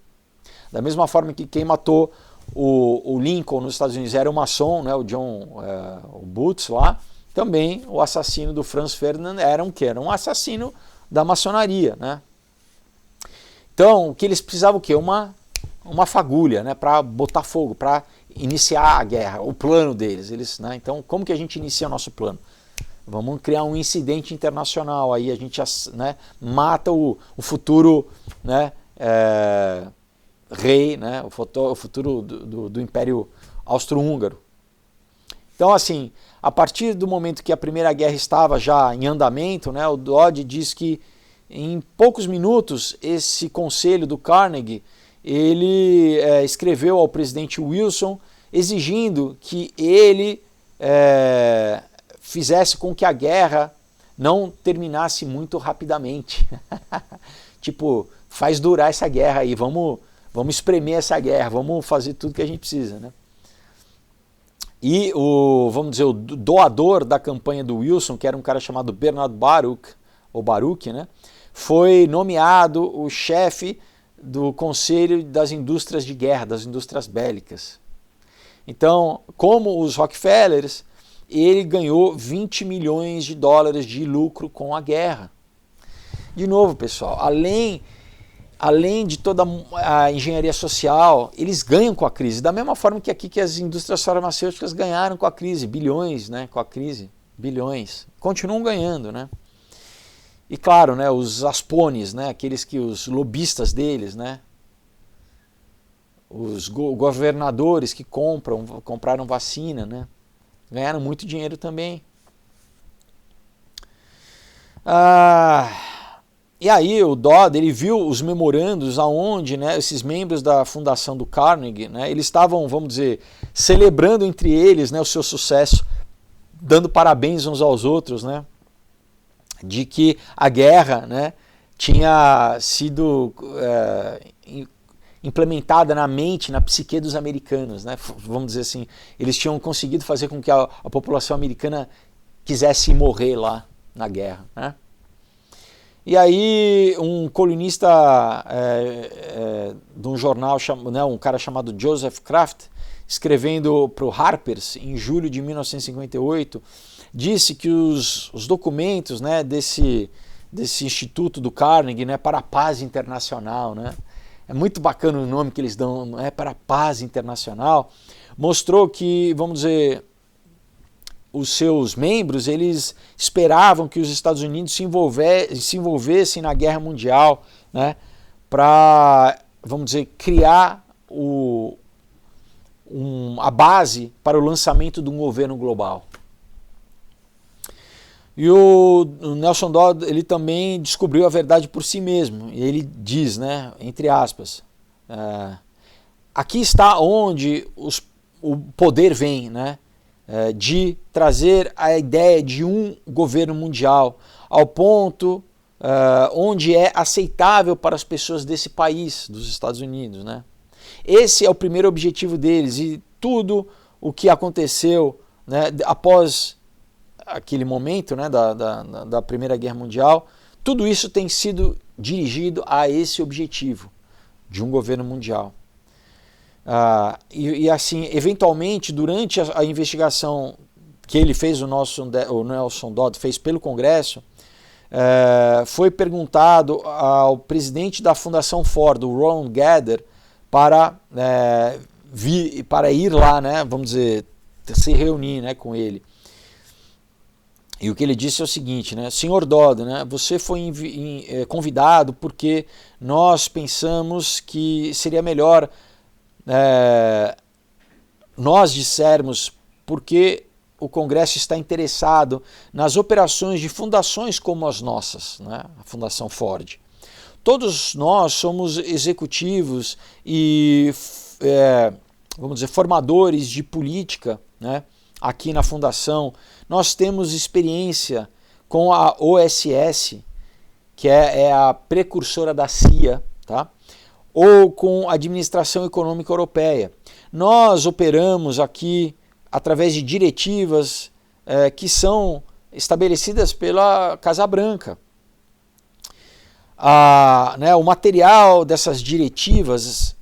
Da mesma forma que quem matou o Lincoln nos Estados Unidos era um maçom, né, o John Booth lá, também o assassino do Franz Ferdinand era um assassino da maçonaria, né? Então, o que eles precisavam, o quê? Uma fagulha, né, para botar fogo, para iniciar a guerra, o plano deles. Né? Então, como que a gente inicia o nosso plano? Vamos criar um incidente internacional, aí a gente, né, mata o futuro, né, rei, né, o futuro do Império Austro-Húngaro. Então, assim, a partir do momento que a Primeira Guerra estava já em andamento, né, o Dodd diz que em poucos minutos esse conselho do Carnegie ele escreveu ao presidente Wilson exigindo que ele fizesse com que a guerra não terminasse muito rapidamente. Tipo, faz durar essa guerra aí, vamos espremer essa guerra, vamos fazer tudo que a gente precisa, né? E vamos dizer, o doador da campanha do Wilson, que era um cara chamado Bernard Baruch, ou Baruch, né, foi nomeado o chefe do Conselho das Indústrias de Guerra, das indústrias bélicas. Então, como os Rockefellers, ele ganhou 20 milhões de dólares de lucro com a guerra. De novo, pessoal, além de toda a engenharia social, eles ganham com a crise. Da mesma forma que aqui que as indústrias farmacêuticas ganharam com a crise, bilhões, né, com a crise, bilhões. Continuam ganhando, né? E claro, né, os aspones, né, os lobistas deles, né, os governadores que compraram vacina, né, ganharam muito dinheiro também. E aí o Dodd, ele viu os memorandos aonde, né, esses membros da fundação do Carnegie, né, eles estavam, vamos dizer, celebrando entre eles, né, o seu sucesso, dando parabéns uns aos outros, né, de que a guerra, né, tinha sido implementada na mente, na psique dos americanos, né, vamos dizer assim, eles tinham conseguido fazer com que a população americana quisesse morrer lá na guerra, né. E aí um colunista de um jornal, né, um cara chamado Joseph Kraft, escrevendo para o Harper's em julho de 1958, disse que os documentos, né, desse instituto do Carnegie, né, para a paz internacional, né, é muito bacana o nome que eles dão, né, para a paz internacional, mostrou que, vamos dizer, os seus membros, eles esperavam que os Estados Unidos se envolvessem na guerra mundial, né, para, vamos dizer, criar a base para o lançamento de um governo global. E o Nelson Dodd, ele também descobriu a verdade por si mesmo. E ele diz, né, entre aspas, aqui está onde o poder vem, né, de trazer a ideia de um governo mundial ao ponto onde é aceitável para as pessoas desse país, dos Estados Unidos, né. Esse é o primeiro objetivo deles, e tudo o que aconteceu, né, após aquele momento, né, da Primeira Guerra Mundial, tudo isso tem sido dirigido a esse objetivo de um governo mundial. E assim, eventualmente, durante a investigação que ele fez, o Nelson Dodd fez pelo Congresso, foi perguntado ao presidente da Fundação Ford, o Ron Gader, para ir lá, né, vamos dizer, se reunir, né, com ele. E o que ele disse é o seguinte, né, Senhor Dodd, né, você foi convidado porque nós pensamos que seria melhor nós dissermos porque o Congresso está interessado nas operações de fundações como as nossas, né, a Fundação Ford. Todos nós somos executivos e, vamos dizer, formadores de política, né, aqui na Fundação. Nós temos experiência com a OSS, que é a precursora da CIA, tá? Ou com a Administração Econômica Europeia. Nós operamos aqui através de diretivas que são estabelecidas pela Casa Branca. O material dessas diretivas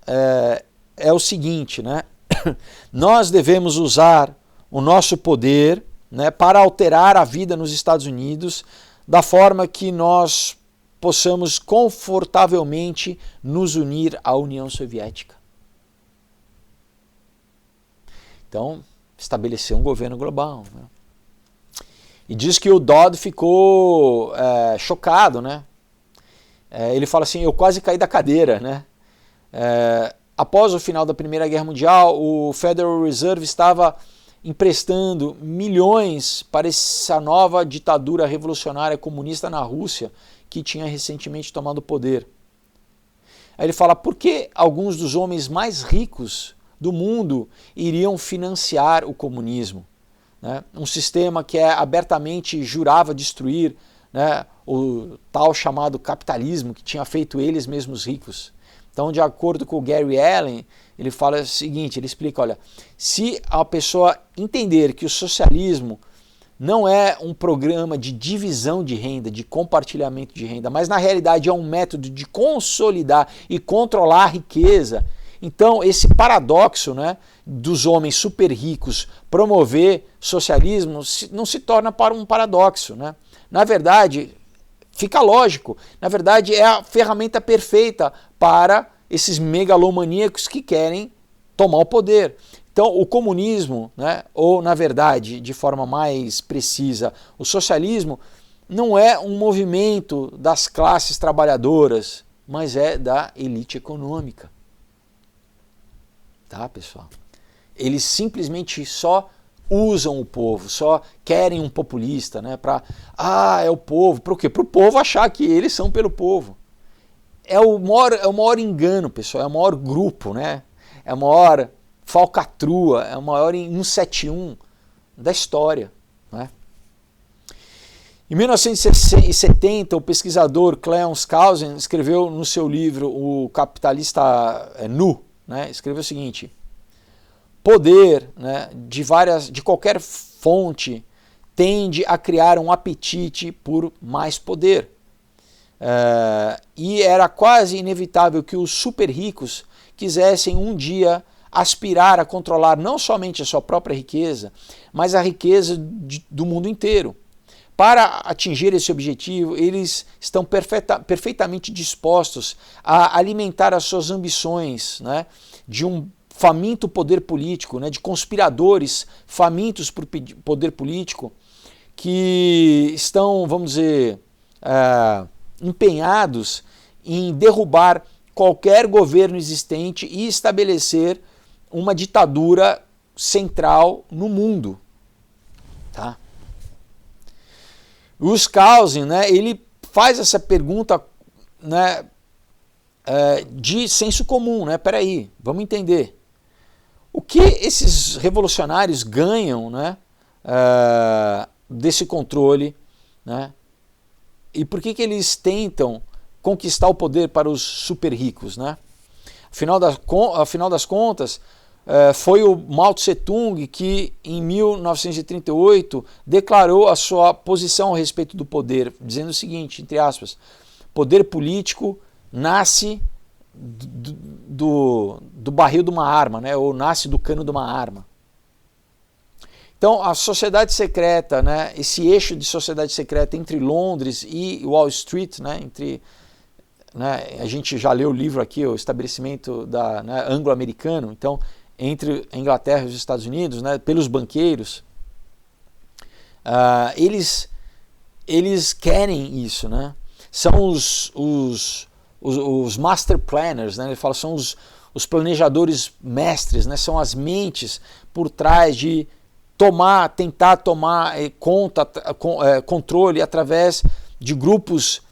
é o seguinte, né? Nós devemos usar o nosso poder, né, para alterar a vida nos Estados Unidos da forma que nós possamos confortavelmente nos unir à União Soviética. Então, estabelecer um governo global, né? E diz que o Dodd ficou chocado, né? Ele fala assim, eu quase caí da cadeira, né? Após o final da Primeira Guerra Mundial, o Federal Reserve estava emprestando milhões para essa nova ditadura revolucionária comunista na Rússia, que tinha recentemente tomado o poder. Aí ele fala, por que alguns dos homens mais ricos do mundo iriam financiar o comunismo? Né? Um sistema que abertamente jurava destruir, né, o tal chamado capitalismo, que tinha feito eles mesmos ricos. Então, de acordo com o Gary Allen, ele fala o seguinte, ele explica, olha, se a pessoa entender que o socialismo não é um programa de divisão de renda, de compartilhamento de renda, mas na realidade é um método de consolidar e controlar a riqueza. Então, esse paradoxo, né, dos homens super ricos promover socialismo não se torna para um paradoxo, né? Na verdade, fica lógico, na verdade é a ferramenta perfeita para esses megalomaníacos que querem tomar o poder. Então, o comunismo, né, ou na verdade, de forma mais precisa, o socialismo, não é um movimento das classes trabalhadoras, mas é da elite econômica. Tá, pessoal? Eles simplesmente só usam o povo, só querem um populista, né, para, é o povo, para o quê? Para o povo achar que eles são pelo povo. É o maior engano, pessoal, é o maior grupo, né? É a maior falcatrua, é o maior 171 da história, né? Em 1970, o pesquisador Clarence Clausen escreveu no seu livro O Capitalista Nu, né? Escreveu o seguinte: poder, né, de qualquer fonte tende a criar um apetite por mais poder. E era quase inevitável que os super ricos quisessem um dia aspirar a controlar não somente a sua própria riqueza, mas a riqueza do mundo inteiro. Para atingir esse objetivo, eles estão perfeitamente dispostos a alimentar as suas ambições, né, de um faminto poder político, né, de conspiradores famintos por poder político, que estão, vamos dizer, empenhados em derrubar qualquer governo existente e estabelecer uma ditadura central no mundo. Tá? O Skousen, né, ele faz essa pergunta, né, de senso comum, né? Peraí, vamos entender. O que esses revolucionários ganham, né, desse controle, né? E por que eles tentam conquistar o poder para os super ricos, né? Afinal das contas, foi o Mao Tse-tung que, em 1938, declarou a sua posição a respeito do poder, dizendo o seguinte, entre aspas, poder político nasce do barril de uma arma, né, ou nasce do cano de uma arma. Então, a sociedade secreta, né, esse eixo de sociedade secreta entre Londres e Wall Street, né, a gente já leu o livro aqui, o estabelecimento né, anglo-americano, então, entre a Inglaterra e os Estados Unidos, né, pelos banqueiros, eles querem isso, né? São os master planners, né? Ele fala, são os planejadores mestres, né? São as mentes por trás de tentar tomar controle através de grupos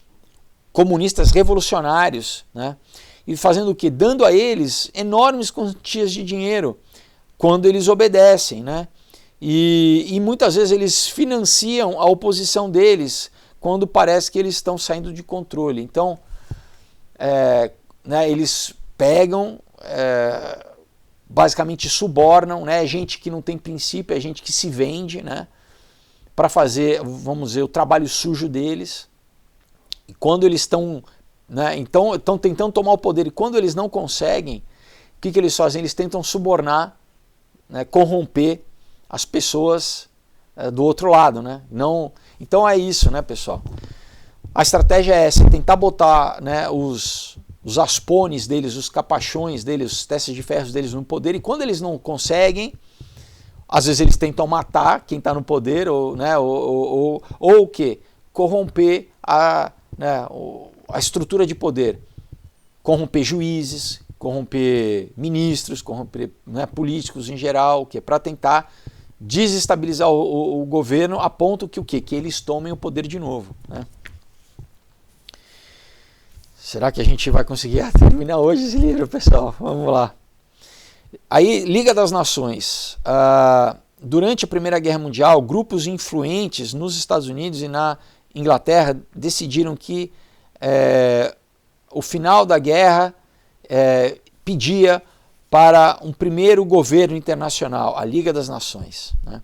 comunistas revolucionários, né? E fazendo o quê? Dando a eles enormes quantias de dinheiro quando eles obedecem, né? E muitas vezes eles financiam a oposição deles quando parece que eles estão saindo de controle. Então, né, eles pegam, basicamente subornam, né, gente que não tem princípio, é gente que se vende, né, para fazer, vamos dizer, o trabalho sujo deles. E quando eles estão, né, então, estão tentando tomar o poder, e quando eles não conseguem, o que eles fazem? Eles tentam subornar, né, corromper as pessoas do outro lado, né? Não, então é isso, né, pessoal? A estratégia é essa, tentar botar, né, os aspones deles, os capachões deles, os testes de ferros deles no poder, e quando eles não conseguem, às vezes eles tentam matar quem está no poder, ou, né, ou o quê? Corromper a estrutura de poder, corromper juízes, corromper ministros, corromper, né, políticos em geral, que é para tentar desestabilizar o governo a ponto que o quê? Que eles tomem o poder de novo, né? Será que a gente vai conseguir terminar hoje esse livro, pessoal? Vamos lá. Aí, Liga das Nações. Durante a Primeira Guerra Mundial, grupos influentes nos Estados Unidos e na Inglaterra decidiram que o final da guerra pedia para um primeiro governo internacional, a Liga das Nações, né?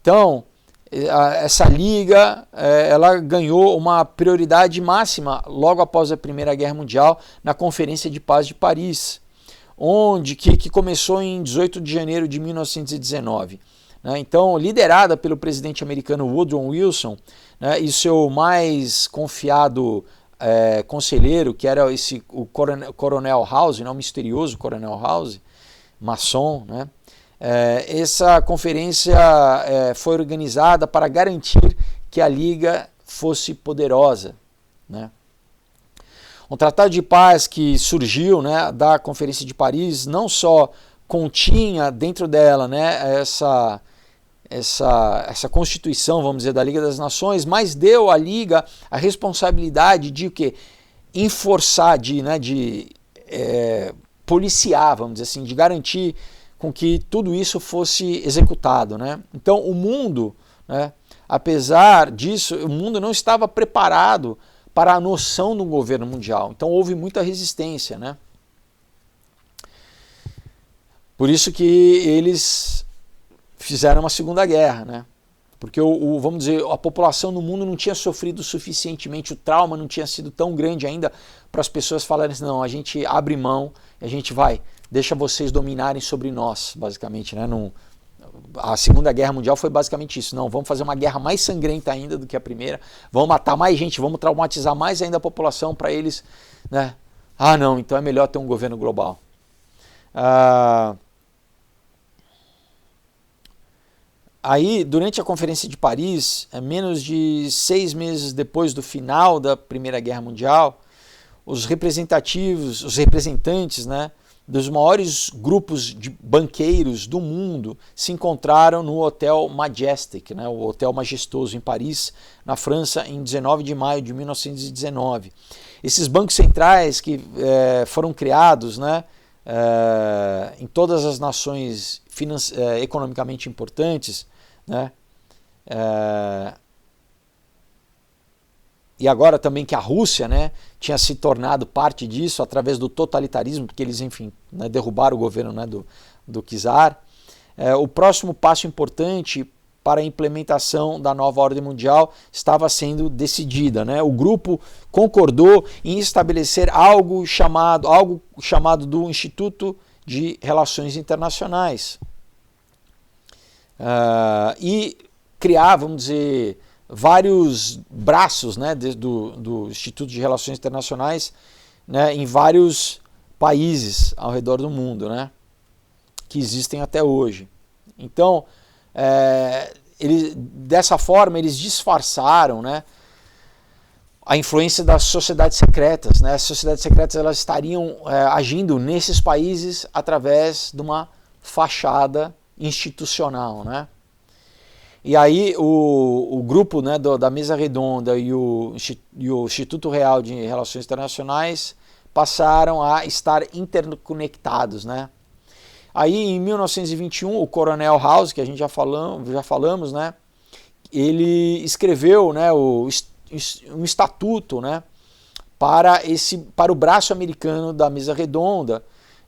Então, essa liga ela ganhou uma prioridade máxima logo após a Primeira Guerra Mundial na Conferência de Paz de Paris, que começou em 18 de janeiro de 1919. Né? Então, liderada pelo presidente americano Woodrow Wilson, né, e seu mais confiado conselheiro, que era o Coronel House, né, o misterioso Coronel House, maçom, né? Essa conferência foi organizada para garantir que a Liga fosse poderosa, né? Um tratado de paz que surgiu, né, da Conferência de Paris não só continha dentro dela, né, essa constituição, vamos dizer, da Liga das Nações, mas deu à Liga a responsabilidade de o quê? Enforçar, de policiar, vamos dizer assim, de garantir com que tudo isso fosse executado, né? Então o mundo, né, apesar disso, o mundo não estava preparado para a noção do governo mundial. Então houve muita resistência, né? Por isso que eles fizeram uma segunda guerra, né? Porque vamos dizer, a população no mundo não tinha sofrido suficientemente, o trauma não tinha sido tão grande ainda para as pessoas falarem assim, não, a gente abre mão, a gente deixa vocês dominarem sobre nós, basicamente, né? A Segunda Guerra Mundial foi basicamente isso. Não, vamos fazer uma guerra mais sangrenta ainda do que a primeira, vamos matar mais gente, vamos traumatizar mais ainda a população para eles, né? Ah, não, então é melhor ter um governo global. Aí, durante a Conferência de Paris, menos de 6 meses depois do final da Primeira Guerra Mundial, os representantes, né, dos maiores grupos de banqueiros do mundo se encontraram no Hotel Majestic, né, o Hotel Majestoso em Paris, na França, em 19 de maio de 1919. Esses bancos centrais que foram criados, né, em todas as nações economicamente importantes, né, e agora também que a Rússia, né, tinha se tornado parte disso através do totalitarismo, porque eles, enfim, né, derrubaram o governo, né, do czar. O próximo passo importante para a implementação da nova ordem mundial estava sendo decidida, né? O grupo concordou em estabelecer algo chamado do Instituto de Relações Internacionais e criar, vamos dizer, vários braços, né, do Instituto de Relações Internacionais, né, em vários países ao redor do mundo, né, que existem até hoje. Então, dessa forma, eles disfarçaram, né, a influência das sociedades secretas, né? As sociedades secretas elas estariam agindo nesses países através de uma fachada institucional, né? E aí o grupo, né, da Mesa Redonda e o Instituto Real de Relações Internacionais passaram a estar interconectados, né? Aí em 1921 o Coronel House, que a gente já falamos, né, ele escreveu, né, um estatuto, né, para o braço americano da Mesa Redonda,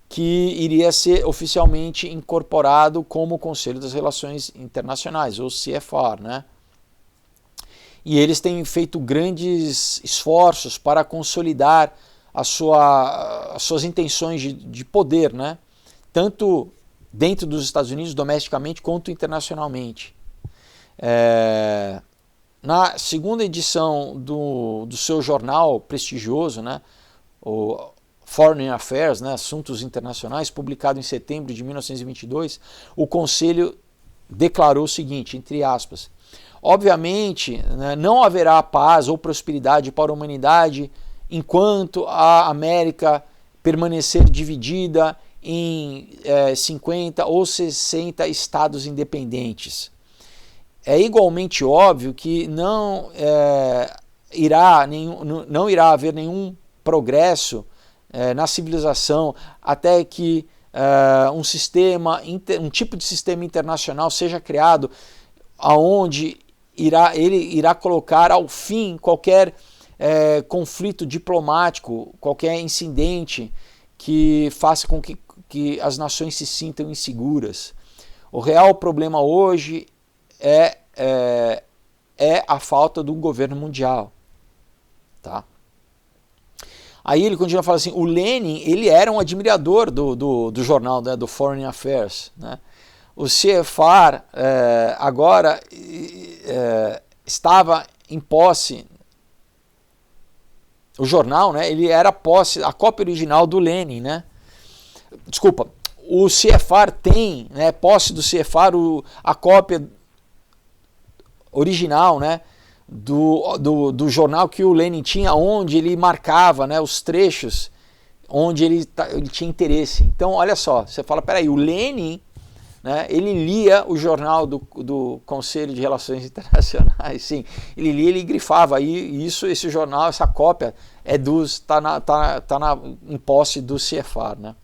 que iria ser oficialmente incorporado como Conselho das Relações Internacionais, ou CFR, né? E eles têm feito grandes esforços para consolidar as suas intenções de poder, né? Tanto dentro dos Estados Unidos, domesticamente, quanto internacionalmente. Na segunda edição do seu jornal prestigioso, né, o Foreign Affairs, né, Assuntos Internacionais, publicado em setembro de 1922, o Conselho declarou o seguinte, entre aspas, obviamente, né, não haverá paz ou prosperidade para a humanidade enquanto a América permanecer dividida em 50 ou 60 estados independentes. É igualmente óbvio que não irá haver nenhum progresso na civilização até que um tipo de sistema internacional seja criado aonde ele irá colocar ao fim qualquer conflito diplomático, qualquer incidente que faça com que as nações se sintam inseguras. O real problema hoje é a falta de um governo mundial. Tá? Aí ele continua falando assim, o Lenin, ele era um admirador do jornal, né, do Foreign Affairs. Né? O CFR agora estava em posse, o jornal, né, ele era a cópia original do Lenin, né? Desculpa, o CFR tem, né, posse do CFR, a cópia original, né, do jornal que o Lenin tinha, onde ele marcava, né, os trechos onde ele tinha interesse. Então, olha só, você fala, peraí, o Lenin, né, ele lia o jornal do Conselho de Relações Internacionais, sim, ele lia, ele grifava, aí esse jornal, essa cópia tá em posse do CFR, né.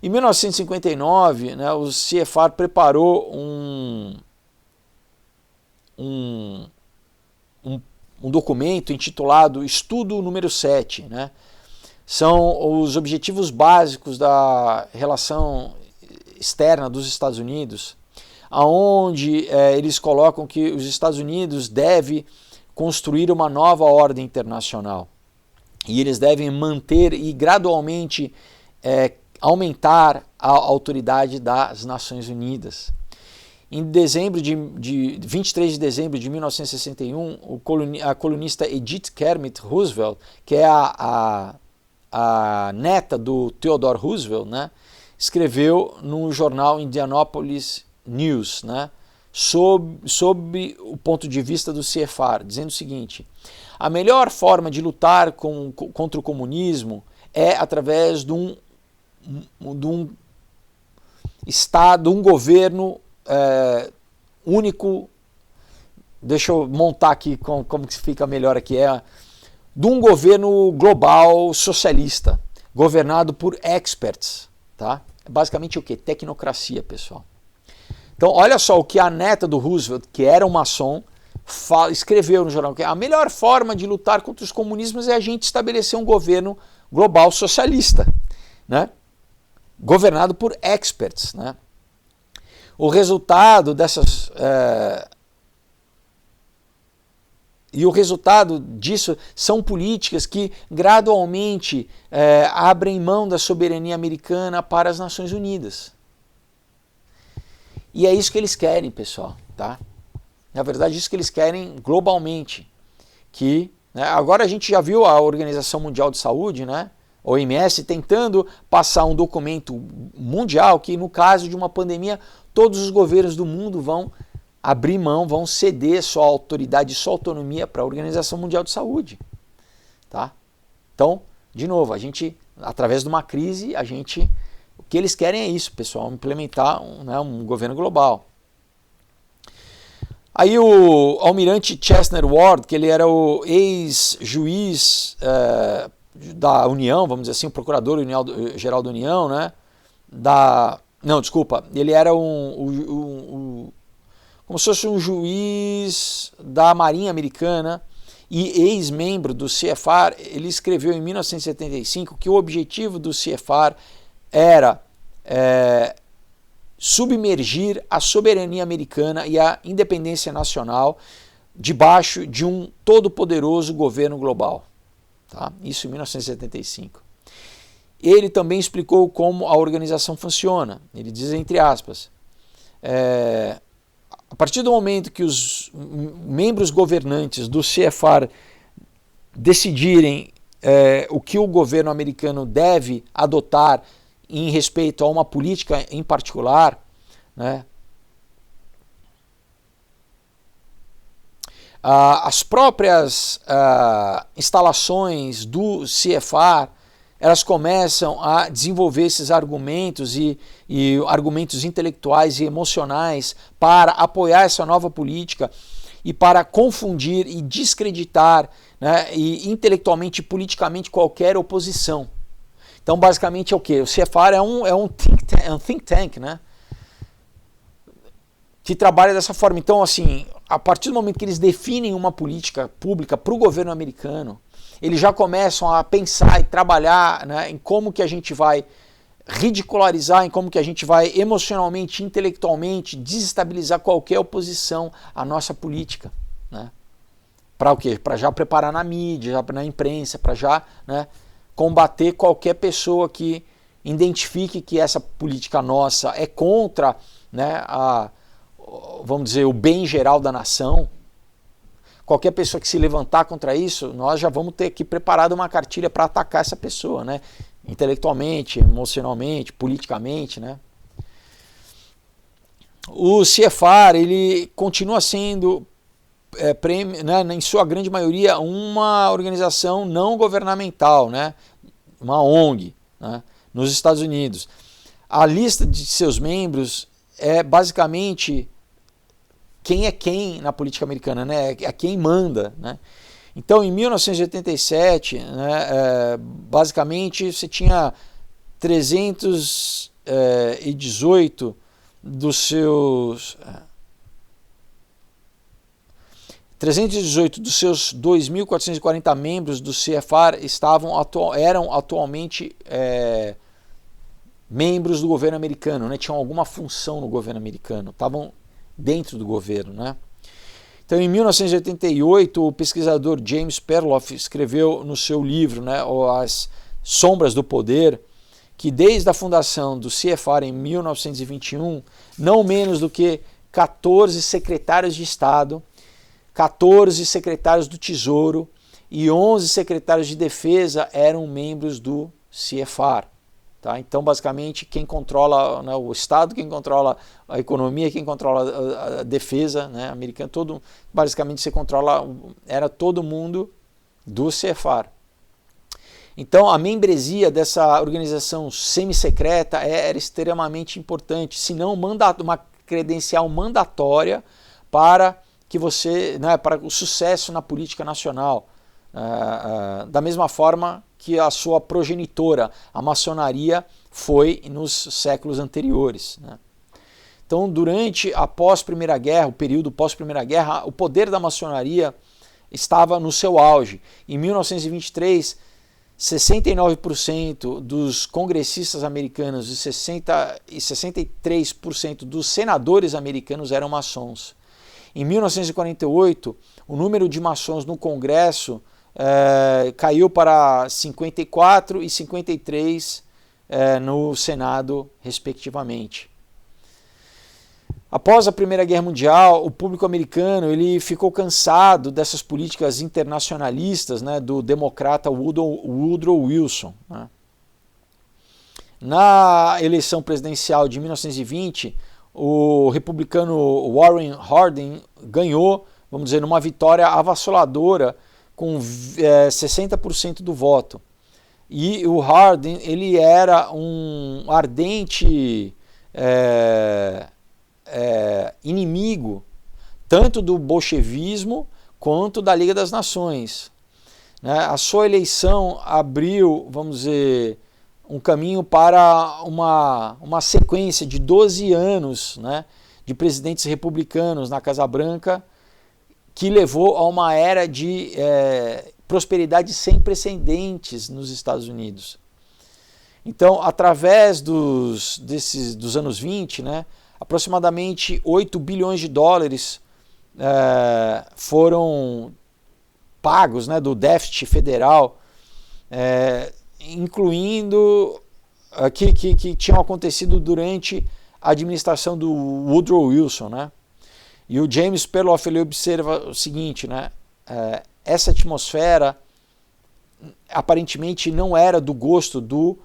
Em 1959, né, o CFR preparou um documento intitulado Estudo número 7, né? São os objetivos básicos da relação externa dos Estados Unidos, aonde eles colocam que os Estados Unidos devem construir uma nova ordem internacional e eles devem manter e gradualmente aumentar a autoridade das Nações Unidas. Em 23 de dezembro de 1961, a colunista Edith Kermit Roosevelt, que é a neta do Theodore Roosevelt, né, escreveu no jornal Indianapolis News, né, sob o ponto de vista do CFR, dizendo o seguinte: a melhor forma de lutar contra o comunismo é através de um Estado, um governo único. Deixa eu montar aqui como que fica melhor aqui, de um governo global socialista, governado por experts, tá? Basicamente o que? Tecnocracia, pessoal. Então, olha só o que a neta do Roosevelt, que era um maçom, escreveu no jornal, que a melhor forma de lutar contra os comunismos é a gente estabelecer um governo global socialista, né? Governado por experts, né? O resultado dessas e o resultado disso são políticas que gradualmente abrem mão da soberania americana para as Nações Unidas. E é isso que eles querem, pessoal, tá? Na verdade, isso que eles querem globalmente. Né, agora a gente já viu a Organização Mundial de Saúde, né? OMS, tentando passar um documento mundial que, no caso de uma pandemia, todos os governos do mundo vão abrir mão, vão ceder sua autoridade, sua autonomia para a Organização Mundial de Saúde. Tá? Então, de novo, a gente, através de uma crise, o que eles querem é isso, pessoal, implementar um governo global. Aí o almirante Chester Ward, que ele era o ex-juiz da União, vamos dizer assim, o procurador-geral da União, né? Não, desculpa, ele era como se fosse um juiz da Marinha Americana e ex-membro do CFR. Ele escreveu em 1975 que o objetivo do CFR era submergir a soberania americana e a independência nacional debaixo de um todo-poderoso governo global. Tá? Isso em 1975. Ele também explicou como a organização funciona. Ele diz, entre aspas, a partir do momento que os membros governantes do CFR decidirem o que o governo americano deve adotar em respeito a uma política em particular, né, as próprias instalações do CFR, elas começam a desenvolver esses argumentos e argumentos intelectuais e emocionais para apoiar essa nova política e para confundir e descreditar, né, e intelectualmente e politicamente qualquer oposição. Então, basicamente, é o quê? O CFR é um think tank, né, que trabalha dessa forma. Então, assim, a partir do momento que eles definem uma política pública para o governo americano, eles já começam a pensar e trabalhar, né, em como que a gente vai ridicularizar, em como que a gente vai emocionalmente, intelectualmente desestabilizar qualquer oposição à nossa política, né? Para o quê? Para já preparar na mídia, já na imprensa, para já, né, combater qualquer pessoa que identifique que essa política nossa é contra, né, vamos dizer, o bem geral da nação. Qualquer pessoa que se levantar contra isso, nós já vamos ter aqui preparado uma cartilha para atacar essa pessoa, né? Intelectualmente, emocionalmente, politicamente, né? O CFR, ele continua sendo, né, em sua grande maioria, uma organização não governamental, né? Uma ONG, né, nos Estados Unidos. A lista de seus membros é basicamente quem é quem na política americana, né? É quem manda, né? Então, em 1987, né, basicamente, você tinha 318 dos seus 2.440 membros do CFR eram atualmente membros do governo americano, né? Tinham alguma função no governo americano, estavam dentro do governo, né? Então, em 1988, o pesquisador James Perloff escreveu no seu livro, né, As Sombras do Poder, que desde a fundação do CFR em 1921, não menos do que 14 secretários de Estado, 14 secretários do Tesouro e 11 secretários de Defesa eram membros do CFR. Tá? Então, basicamente, quem controla, né, o Estado, quem controla a economia, quem controla a defesa, né, americana, basicamente você controla, era todo mundo do CFR. Então, a membresia dessa organização semi-secreta era extremamente importante, se não uma credencial mandatória para que você, né, para o sucesso na política nacional. Da mesma forma que a sua progenitora, a maçonaria, foi nos séculos anteriores, né? Então, durante a pós-Primeira Guerra, o período pós-Primeira Guerra, o poder da maçonaria estava no seu auge. Em 1923, 69% dos congressistas americanos e 63% dos senadores americanos eram maçons. Em 1948, o número de maçons no Congresso caiu para 54 e 53 no Senado, respectivamente. Após a Primeira Guerra Mundial, o público americano ele ficou cansado dessas políticas internacionalistas, né, do democrata Woodrow Wilson, né? Na eleição presidencial de 1920, o republicano Warren Harding ganhou, vamos dizer, numa vitória avassaladora com 60% do voto. E o Harding ele era um ardente inimigo tanto do bolchevismo quanto da Liga das Nações, né? A sua eleição abriu, vamos dizer, um caminho para uma sequência de 12 anos, né, de presidentes republicanos na Casa Branca, que levou a uma era de prosperidade sem precedentes nos Estados Unidos. Então, através dos anos 20, né, aproximadamente 8 bilhões de dólares foram pagos, né, do déficit federal, incluindo que tinham acontecido durante a administração do Woodrow Wilson, né? E o James Perloff ele observa o seguinte, né? Essa atmosfera aparentemente não era do gosto do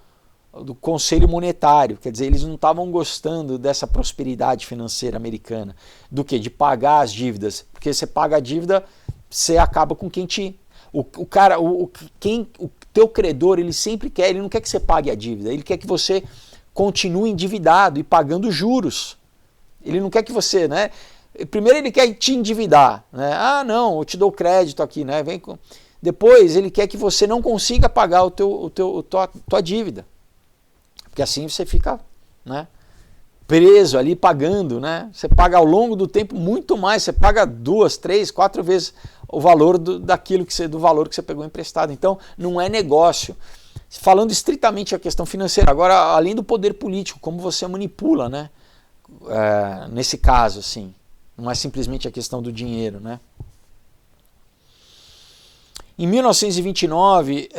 Conselho Monetário, quer dizer, eles não estavam gostando dessa prosperidade financeira americana, do que? De pagar as dívidas, porque você paga a dívida, você acaba com quem te... O teu credor, ele sempre quer, ele não quer que você pague a dívida, ele quer que você continue endividado e pagando juros. Ele não quer que você, né? Primeiro ele quer te endividar, né? Ah, não, eu te dou crédito aqui, né? Depois ele quer que você não consiga pagar tua dívida. Porque assim você fica, né, preso ali pagando, né? Você paga ao longo do tempo muito mais, você paga 2, 3, 4 vezes o valor do valor que você pegou emprestado. Então, não é negócio. Falando estritamente a questão financeira, agora, além do poder político, como você manipula, né? Nesse caso, assim, não é simplesmente a questão do dinheiro, né? Em 1929,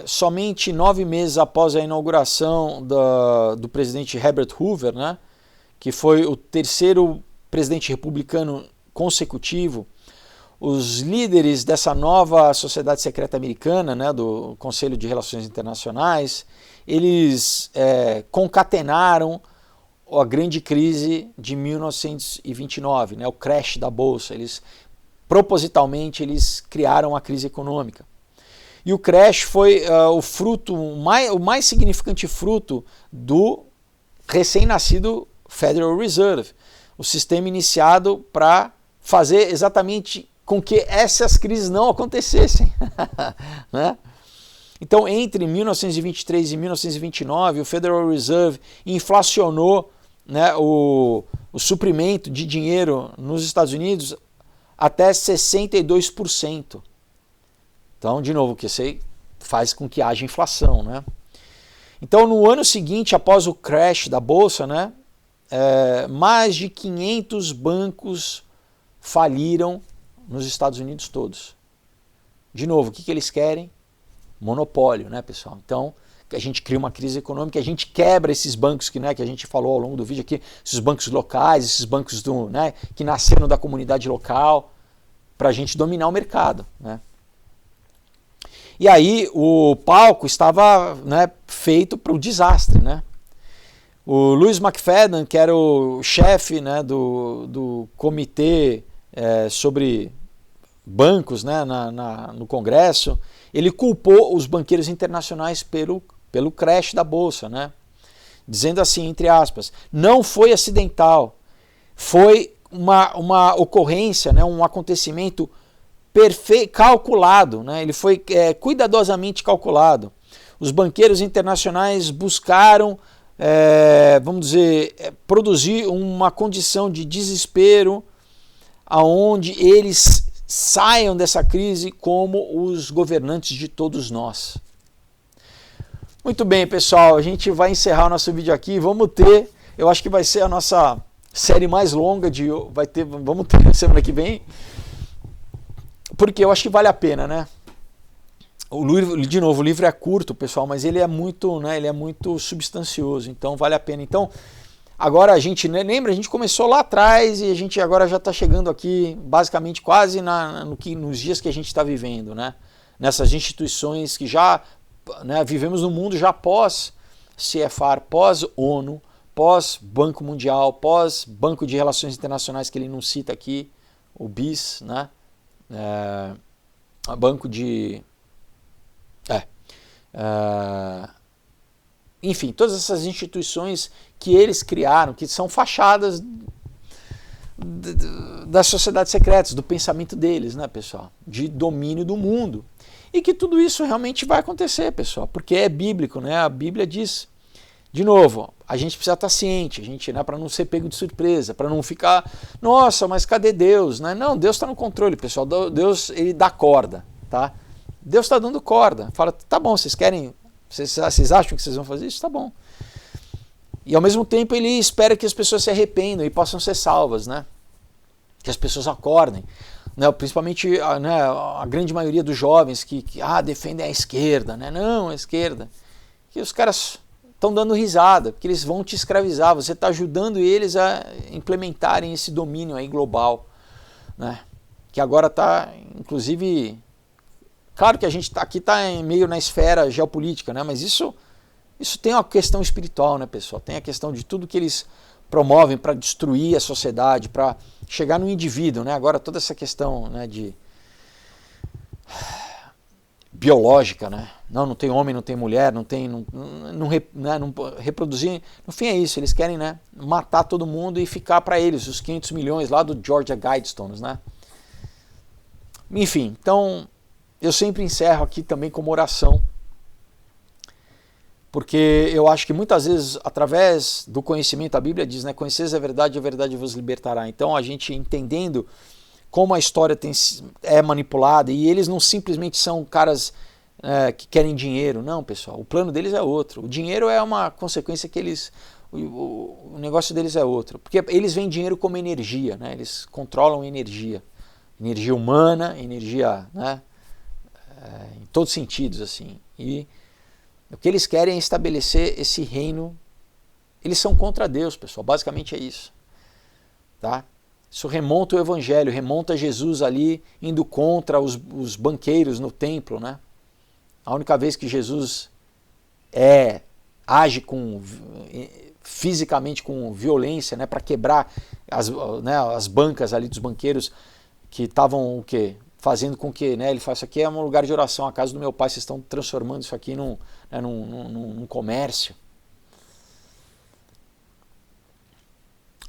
somente 9 meses após a inauguração do presidente Herbert Hoover, né, que foi o terceiro presidente republicano consecutivo, os líderes dessa nova sociedade secreta americana, né, do Conselho de Relações Internacionais, eles concatenaram a grande crise de 1929, né, o crash da Bolsa. Propositalmente, eles criaram a crise econômica. E o crash foi o mais significante fruto do recém-nascido Federal Reserve, o sistema iniciado para fazer exatamente com que essas crises não acontecessem. Né? Então, entre 1923 e 1929, o Federal Reserve inflacionou, né, o suprimento de dinheiro nos Estados Unidos até 62%. Então, de novo, que você faz com que haja inflação, né? Então, no ano seguinte, após o crash da Bolsa, né, mais de 500 bancos faliram nos Estados Unidos todos. De novo, o que eles querem? Monopólio, né, pessoal? Então, a gente cria uma crise econômica, a gente quebra esses bancos que a gente falou ao longo do vídeo aqui, esses bancos locais, esses bancos que nasceram da comunidade local, para a gente dominar o mercado. Né? E aí o palco estava, né, feito para o desastre. Né? O Louis McFadden, que era o chefe, né, do comitê sobre bancos, né, no Congresso, ele culpou os banqueiros internacionais pelo crash da Bolsa, né? Dizendo assim, entre aspas, não foi acidental, foi uma ocorrência, né, um acontecimento calculado, né? Ele foi cuidadosamente calculado. Os banqueiros internacionais buscaram, vamos dizer, produzir uma condição de desespero aonde eles saiam dessa crise como os governantes de todos nós. Muito bem, pessoal, a gente vai encerrar o nosso vídeo aqui. Eu acho que vai ser a nossa série mais longa, vamos ter semana que vem, porque eu acho que vale a pena, né? De novo, o livro é curto, pessoal, mas ele é muito, né, ele é muito substancioso, então vale a pena. Então, agora a gente, né, lembra, a gente começou lá atrás e a gente agora já está chegando aqui, basicamente quase nos dias que a gente está vivendo, né? Nessas instituições que já, né, vivemos no mundo já pós CFR, pós ONU, pós Banco Mundial, pós Banco de Relações Internacionais, que ele não cita aqui, o BIS, né? Banco de... enfim, todas essas instituições que eles criaram, que são fachadas das sociedades secretas, do pensamento deles, né, pessoal? De domínio do mundo. E que tudo isso realmente vai acontecer, pessoal, porque é bíblico, né? A Bíblia diz, de novo, a gente precisa estar ciente, né, para não ser pego de surpresa, para não ficar, nossa, mas cadê Deus? Né? Não, Deus está no controle, pessoal. Deus, ele dá corda, tá? Deus está dando corda. Fala, tá bom, vocês acham que vocês vão fazer isso? Tá bom. E ao mesmo tempo ele espera que as pessoas se arrependam e possam ser salvas, né? Que as pessoas acordem. Né? Principalmente, né, a grande maioria dos jovens que defendem a esquerda, né? Não, a esquerda. Que os caras estão dando risada, porque eles vão te escravizar, você está ajudando eles a implementarem esse domínio aí global, né? Que agora está, inclusive, claro que a gente aqui está meio na esfera geopolítica, né? Mas isso tem uma questão espiritual, né, pessoal? Tem a questão de tudo que eles promovem para destruir a sociedade, para chegar no indivíduo, né? Agora toda essa questão, né, de biológica, né? Não tem homem, não tem mulher, não reproduzir. No fim é isso, eles querem, né, matar todo mundo e ficar para eles, os 500 milhões lá do Georgia Guidestones, né? Enfim, então eu sempre encerro aqui também com uma oração Porque eu acho que muitas vezes, através do conhecimento, a Bíblia diz, né, conheceis a verdade vos libertará. Então a gente entendendo como a história é manipulada, e eles não simplesmente são caras que querem dinheiro, não, pessoal, o plano deles é outro. O dinheiro é uma consequência que eles... O negócio deles é outro, porque eles veem dinheiro como energia, né? Eles controlam energia humana, energia, né? Em todos os sentidos, assim. E o que eles querem é estabelecer esse reino. Eles são contra Deus, pessoal, basicamente é isso, tá? Isso remonta o Evangelho, remonta Jesus ali indo contra os banqueiros no templo, né? A única vez que Jesus age fisicamente com violência, né, para quebrar as bancas ali dos banqueiros que estavam o quê? Fazendo com que, né, ele fala, isso aqui é um lugar de oração, a casa do meu pai, vocês estão transformando isso aqui num comércio.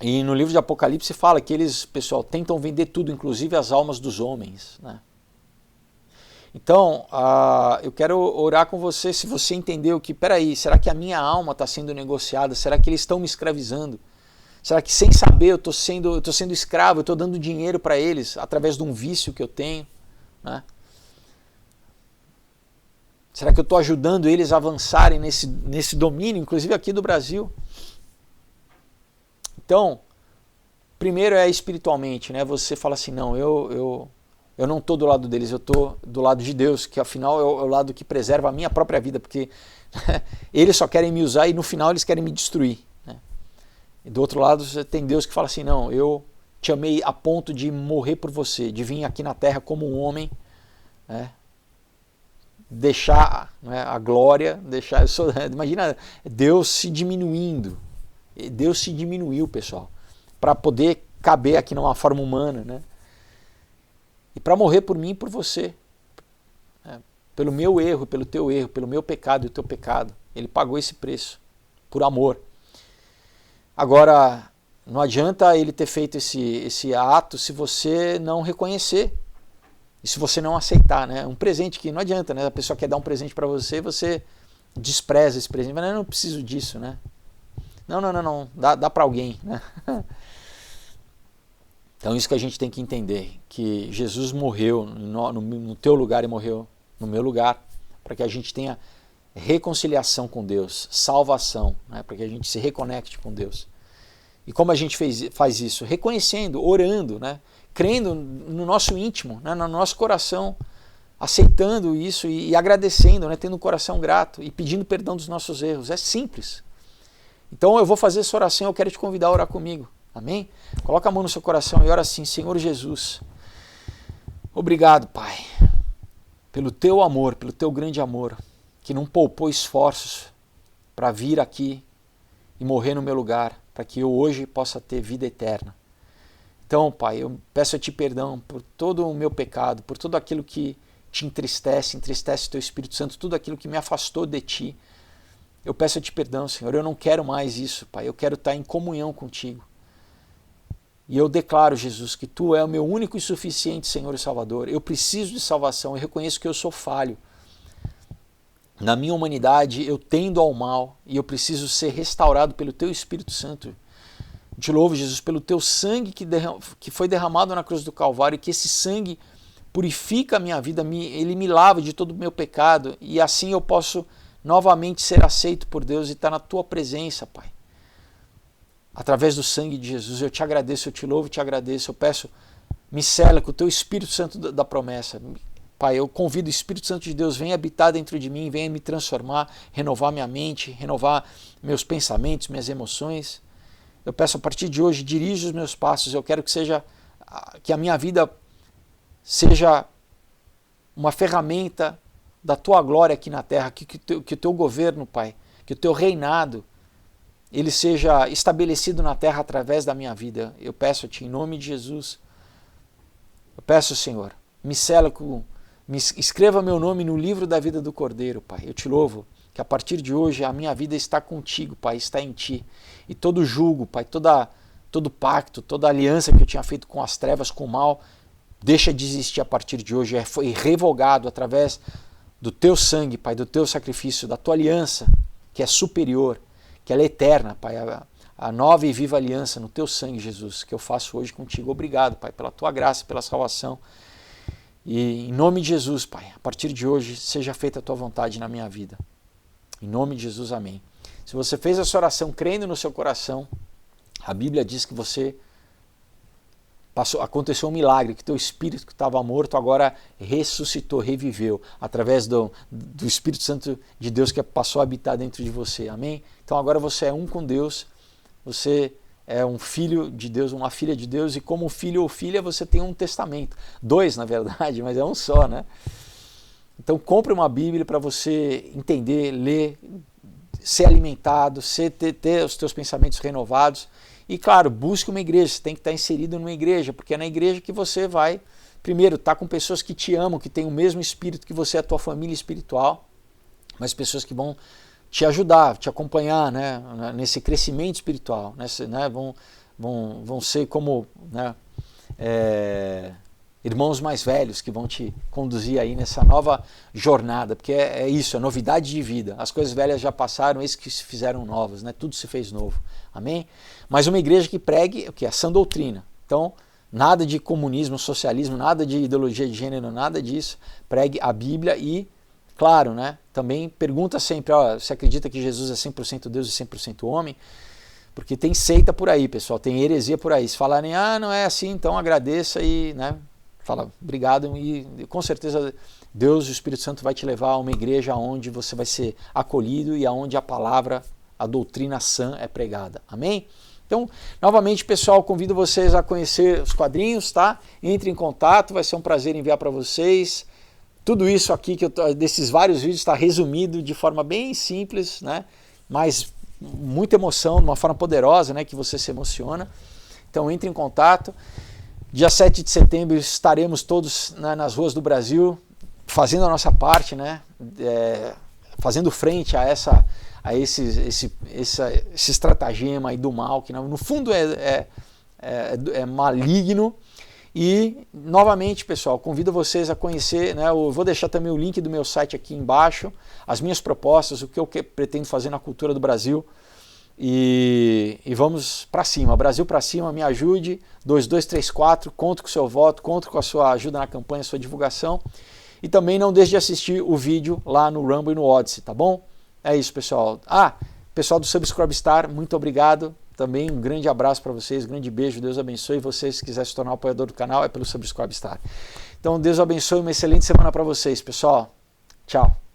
E no livro de Apocalipse fala que eles, pessoal, tentam vender tudo, inclusive as almas dos homens, né? Então, eu quero orar com você, se você entendeu que, peraí, será que a minha alma está sendo negociada? Será que eles estão me escravizando? Será que sem saber eu estou sendo escravo, eu estou dando dinheiro para eles através de um vício que eu tenho? Né? Será que eu estou ajudando eles a avançarem nesse domínio, inclusive aqui do Brasil? Então, primeiro é espiritualmente, né? Você fala assim, não, eu não estou do lado deles, eu estou do lado de Deus, que afinal é o lado que preserva a minha própria vida, porque eles só querem me usar e no final eles querem me destruir. Né? E do outro lado você tem Deus que fala assim, não, eu te amei a ponto de morrer por você, de vir aqui na terra como um homem, né? Deixar, né, a glória, imagina Deus se diminuindo, Deus se diminuiu, pessoal, para poder caber aqui numa forma humana, né? E para morrer por mim e por você, né? Pelo meu erro, pelo teu erro, pelo meu pecado e o teu pecado. Ele pagou esse preço, por amor. Agora, não adianta ele ter feito esse ato se você não reconhecer e se você não aceitar, né? Um presente que não adianta, né? A pessoa quer dar um presente para você, você despreza esse presente. Mas eu não preciso disso, né? Não. Dá para alguém, né? Então isso que a gente tem que entender, que Jesus morreu no teu lugar e morreu no meu lugar, para que a gente tenha reconciliação com Deus, salvação, né? Para que a gente se reconecte com Deus. E como a gente faz isso? Reconhecendo, orando, né? Crendo no nosso íntimo, né? No nosso coração, aceitando isso e agradecendo, né? Tendo um coração grato e pedindo perdão dos nossos erros. É simples. Então eu vou fazer essa oração, eu quero te convidar a orar comigo. Amém? Coloca a mão no seu coração e ora assim, Senhor Jesus, obrigado, Pai, pelo teu amor, pelo teu grande amor, que não poupou esforços para vir aqui e morrer no meu lugar, para que eu hoje possa ter vida eterna. Então, Pai, eu peço a Ti perdão por todo o meu pecado, por tudo aquilo que te entristece o Teu Espírito Santo, tudo aquilo que me afastou de Ti. Eu peço a Ti perdão, Senhor, eu não quero mais isso, Pai, eu quero estar em comunhão contigo. E eu declaro, Jesus, que Tu é o meu único e suficiente Senhor e Salvador. Eu preciso de salvação, eu reconheço que eu sou falho. Na minha humanidade eu tendo ao mal e eu preciso ser restaurado pelo Teu Espírito Santo. Te louvo, Jesus, pelo Teu sangue que foi derramado na cruz do Calvário e que esse sangue purifica a minha vida, ele me lava de todo o meu pecado e assim eu posso novamente ser aceito por Deus e estar na Tua presença, Pai. Através do sangue de Jesus, eu te agradeço, eu te louvo e te agradeço. Eu peço, me sela com o Teu Espírito Santo da promessa. Pai, eu convido o Espírito Santo de Deus, venha habitar dentro de mim, venha me transformar, renovar minha mente, renovar meus pensamentos, minhas emoções. Eu peço a partir de hoje, dirija os meus passos. Eu quero que a minha vida seja uma ferramenta da Tua glória aqui na terra, que o Teu governo, Pai, que o Teu reinado, ele seja estabelecido na terra através da minha vida. Eu peço a Ti, em nome de Jesus. Eu peço, Senhor, escreva meu nome no livro da vida do Cordeiro, Pai. Eu te louvo que a partir de hoje a minha vida está contigo, Pai, está em Ti. E todo julgo, Pai, todo pacto, toda aliança que eu tinha feito com as trevas, com o mal, deixa de existir a partir de hoje. Foi revogado através do Teu sangue, Pai, do Teu sacrifício, da Tua aliança que é superior, que ela é eterna, Pai, a nova e viva aliança no teu sangue, Jesus, que eu faço hoje contigo. Obrigado, Pai, pela tua graça, pela salvação. E em nome de Jesus, Pai, a partir de hoje, seja feita a tua vontade na minha vida. Em nome de Jesus, amém. Se você fez essa oração crendo no seu coração, a Bíblia diz que aconteceu um milagre, que teu espírito que estava morto agora ressuscitou, reviveu, através do Espírito Santo de Deus que passou a habitar dentro de você. Amém? Então agora você é um com Deus, você é um filho de Deus, uma filha de Deus, e como filho ou filha você tem um testamento. 2, na verdade, mas é um só, né? Então compre uma Bíblia para você entender, ler, ser alimentado, ter os teus pensamentos renovados. E claro, busque uma igreja, você tem que estar inserido numa igreja, porque é na igreja que você vai, primeiro, estar com pessoas que te amam, que têm o mesmo espírito que você, a tua família espiritual, mas pessoas que vão te ajudar, te acompanhar, né, nesse crescimento espiritual, né, vão ser como, né, irmãos mais velhos que vão te conduzir aí nessa nova jornada, porque é isso, é novidade de vida. As coisas velhas já passaram, eis que se fizeram novas, né? Tudo se fez novo. Amém? Mas uma igreja que pregue o que? A sã doutrina. Então, nada de comunismo, socialismo, nada de ideologia de gênero, nada disso. Pregue a Bíblia e, claro, né? Também pergunta sempre, ó, você acredita que Jesus é 100% Deus e 100% homem? Porque tem seita por aí, pessoal, tem heresia por aí. Se falarem, não é assim, então agradeça e, né? Fala, obrigado, e com certeza Deus e o Espírito Santo vai te levar a uma igreja onde você vai ser acolhido e aonde a palavra, a doutrina sã é pregada. Amém? Então, novamente, pessoal, convido vocês a conhecer os quadrinhos, tá? Entre em contato, vai ser um prazer enviar para vocês. Tudo isso aqui, desses vários vídeos, está resumido de forma bem simples, né? Mas muita emoção, de uma forma poderosa, né? Que você se emociona. Então, entre em contato. Dia 7 de setembro estaremos todos, né, nas ruas do Brasil, fazendo a nossa parte, né, fazendo frente a esse estratagema aí do mal, que no fundo é maligno. E, novamente, pessoal, convido vocês a conhecer, né, eu vou deixar também o link do meu site aqui embaixo, as minhas propostas, o que eu pretendo fazer na cultura do Brasil. E vamos para cima, Brasil para cima, me ajude, 2234, conto com o seu voto, conto com a sua ajuda na campanha, sua divulgação. E também não deixe de assistir o vídeo lá no Rumble e no Odyssey, tá bom? É isso, pessoal. Pessoal do Subscribestar, muito obrigado. Também um grande abraço para vocês, um grande beijo, Deus abençoe. Você, se quiser se tornar apoiador do canal, é pelo Subscribestar. Então, Deus abençoe, uma excelente semana para vocês, pessoal. Tchau.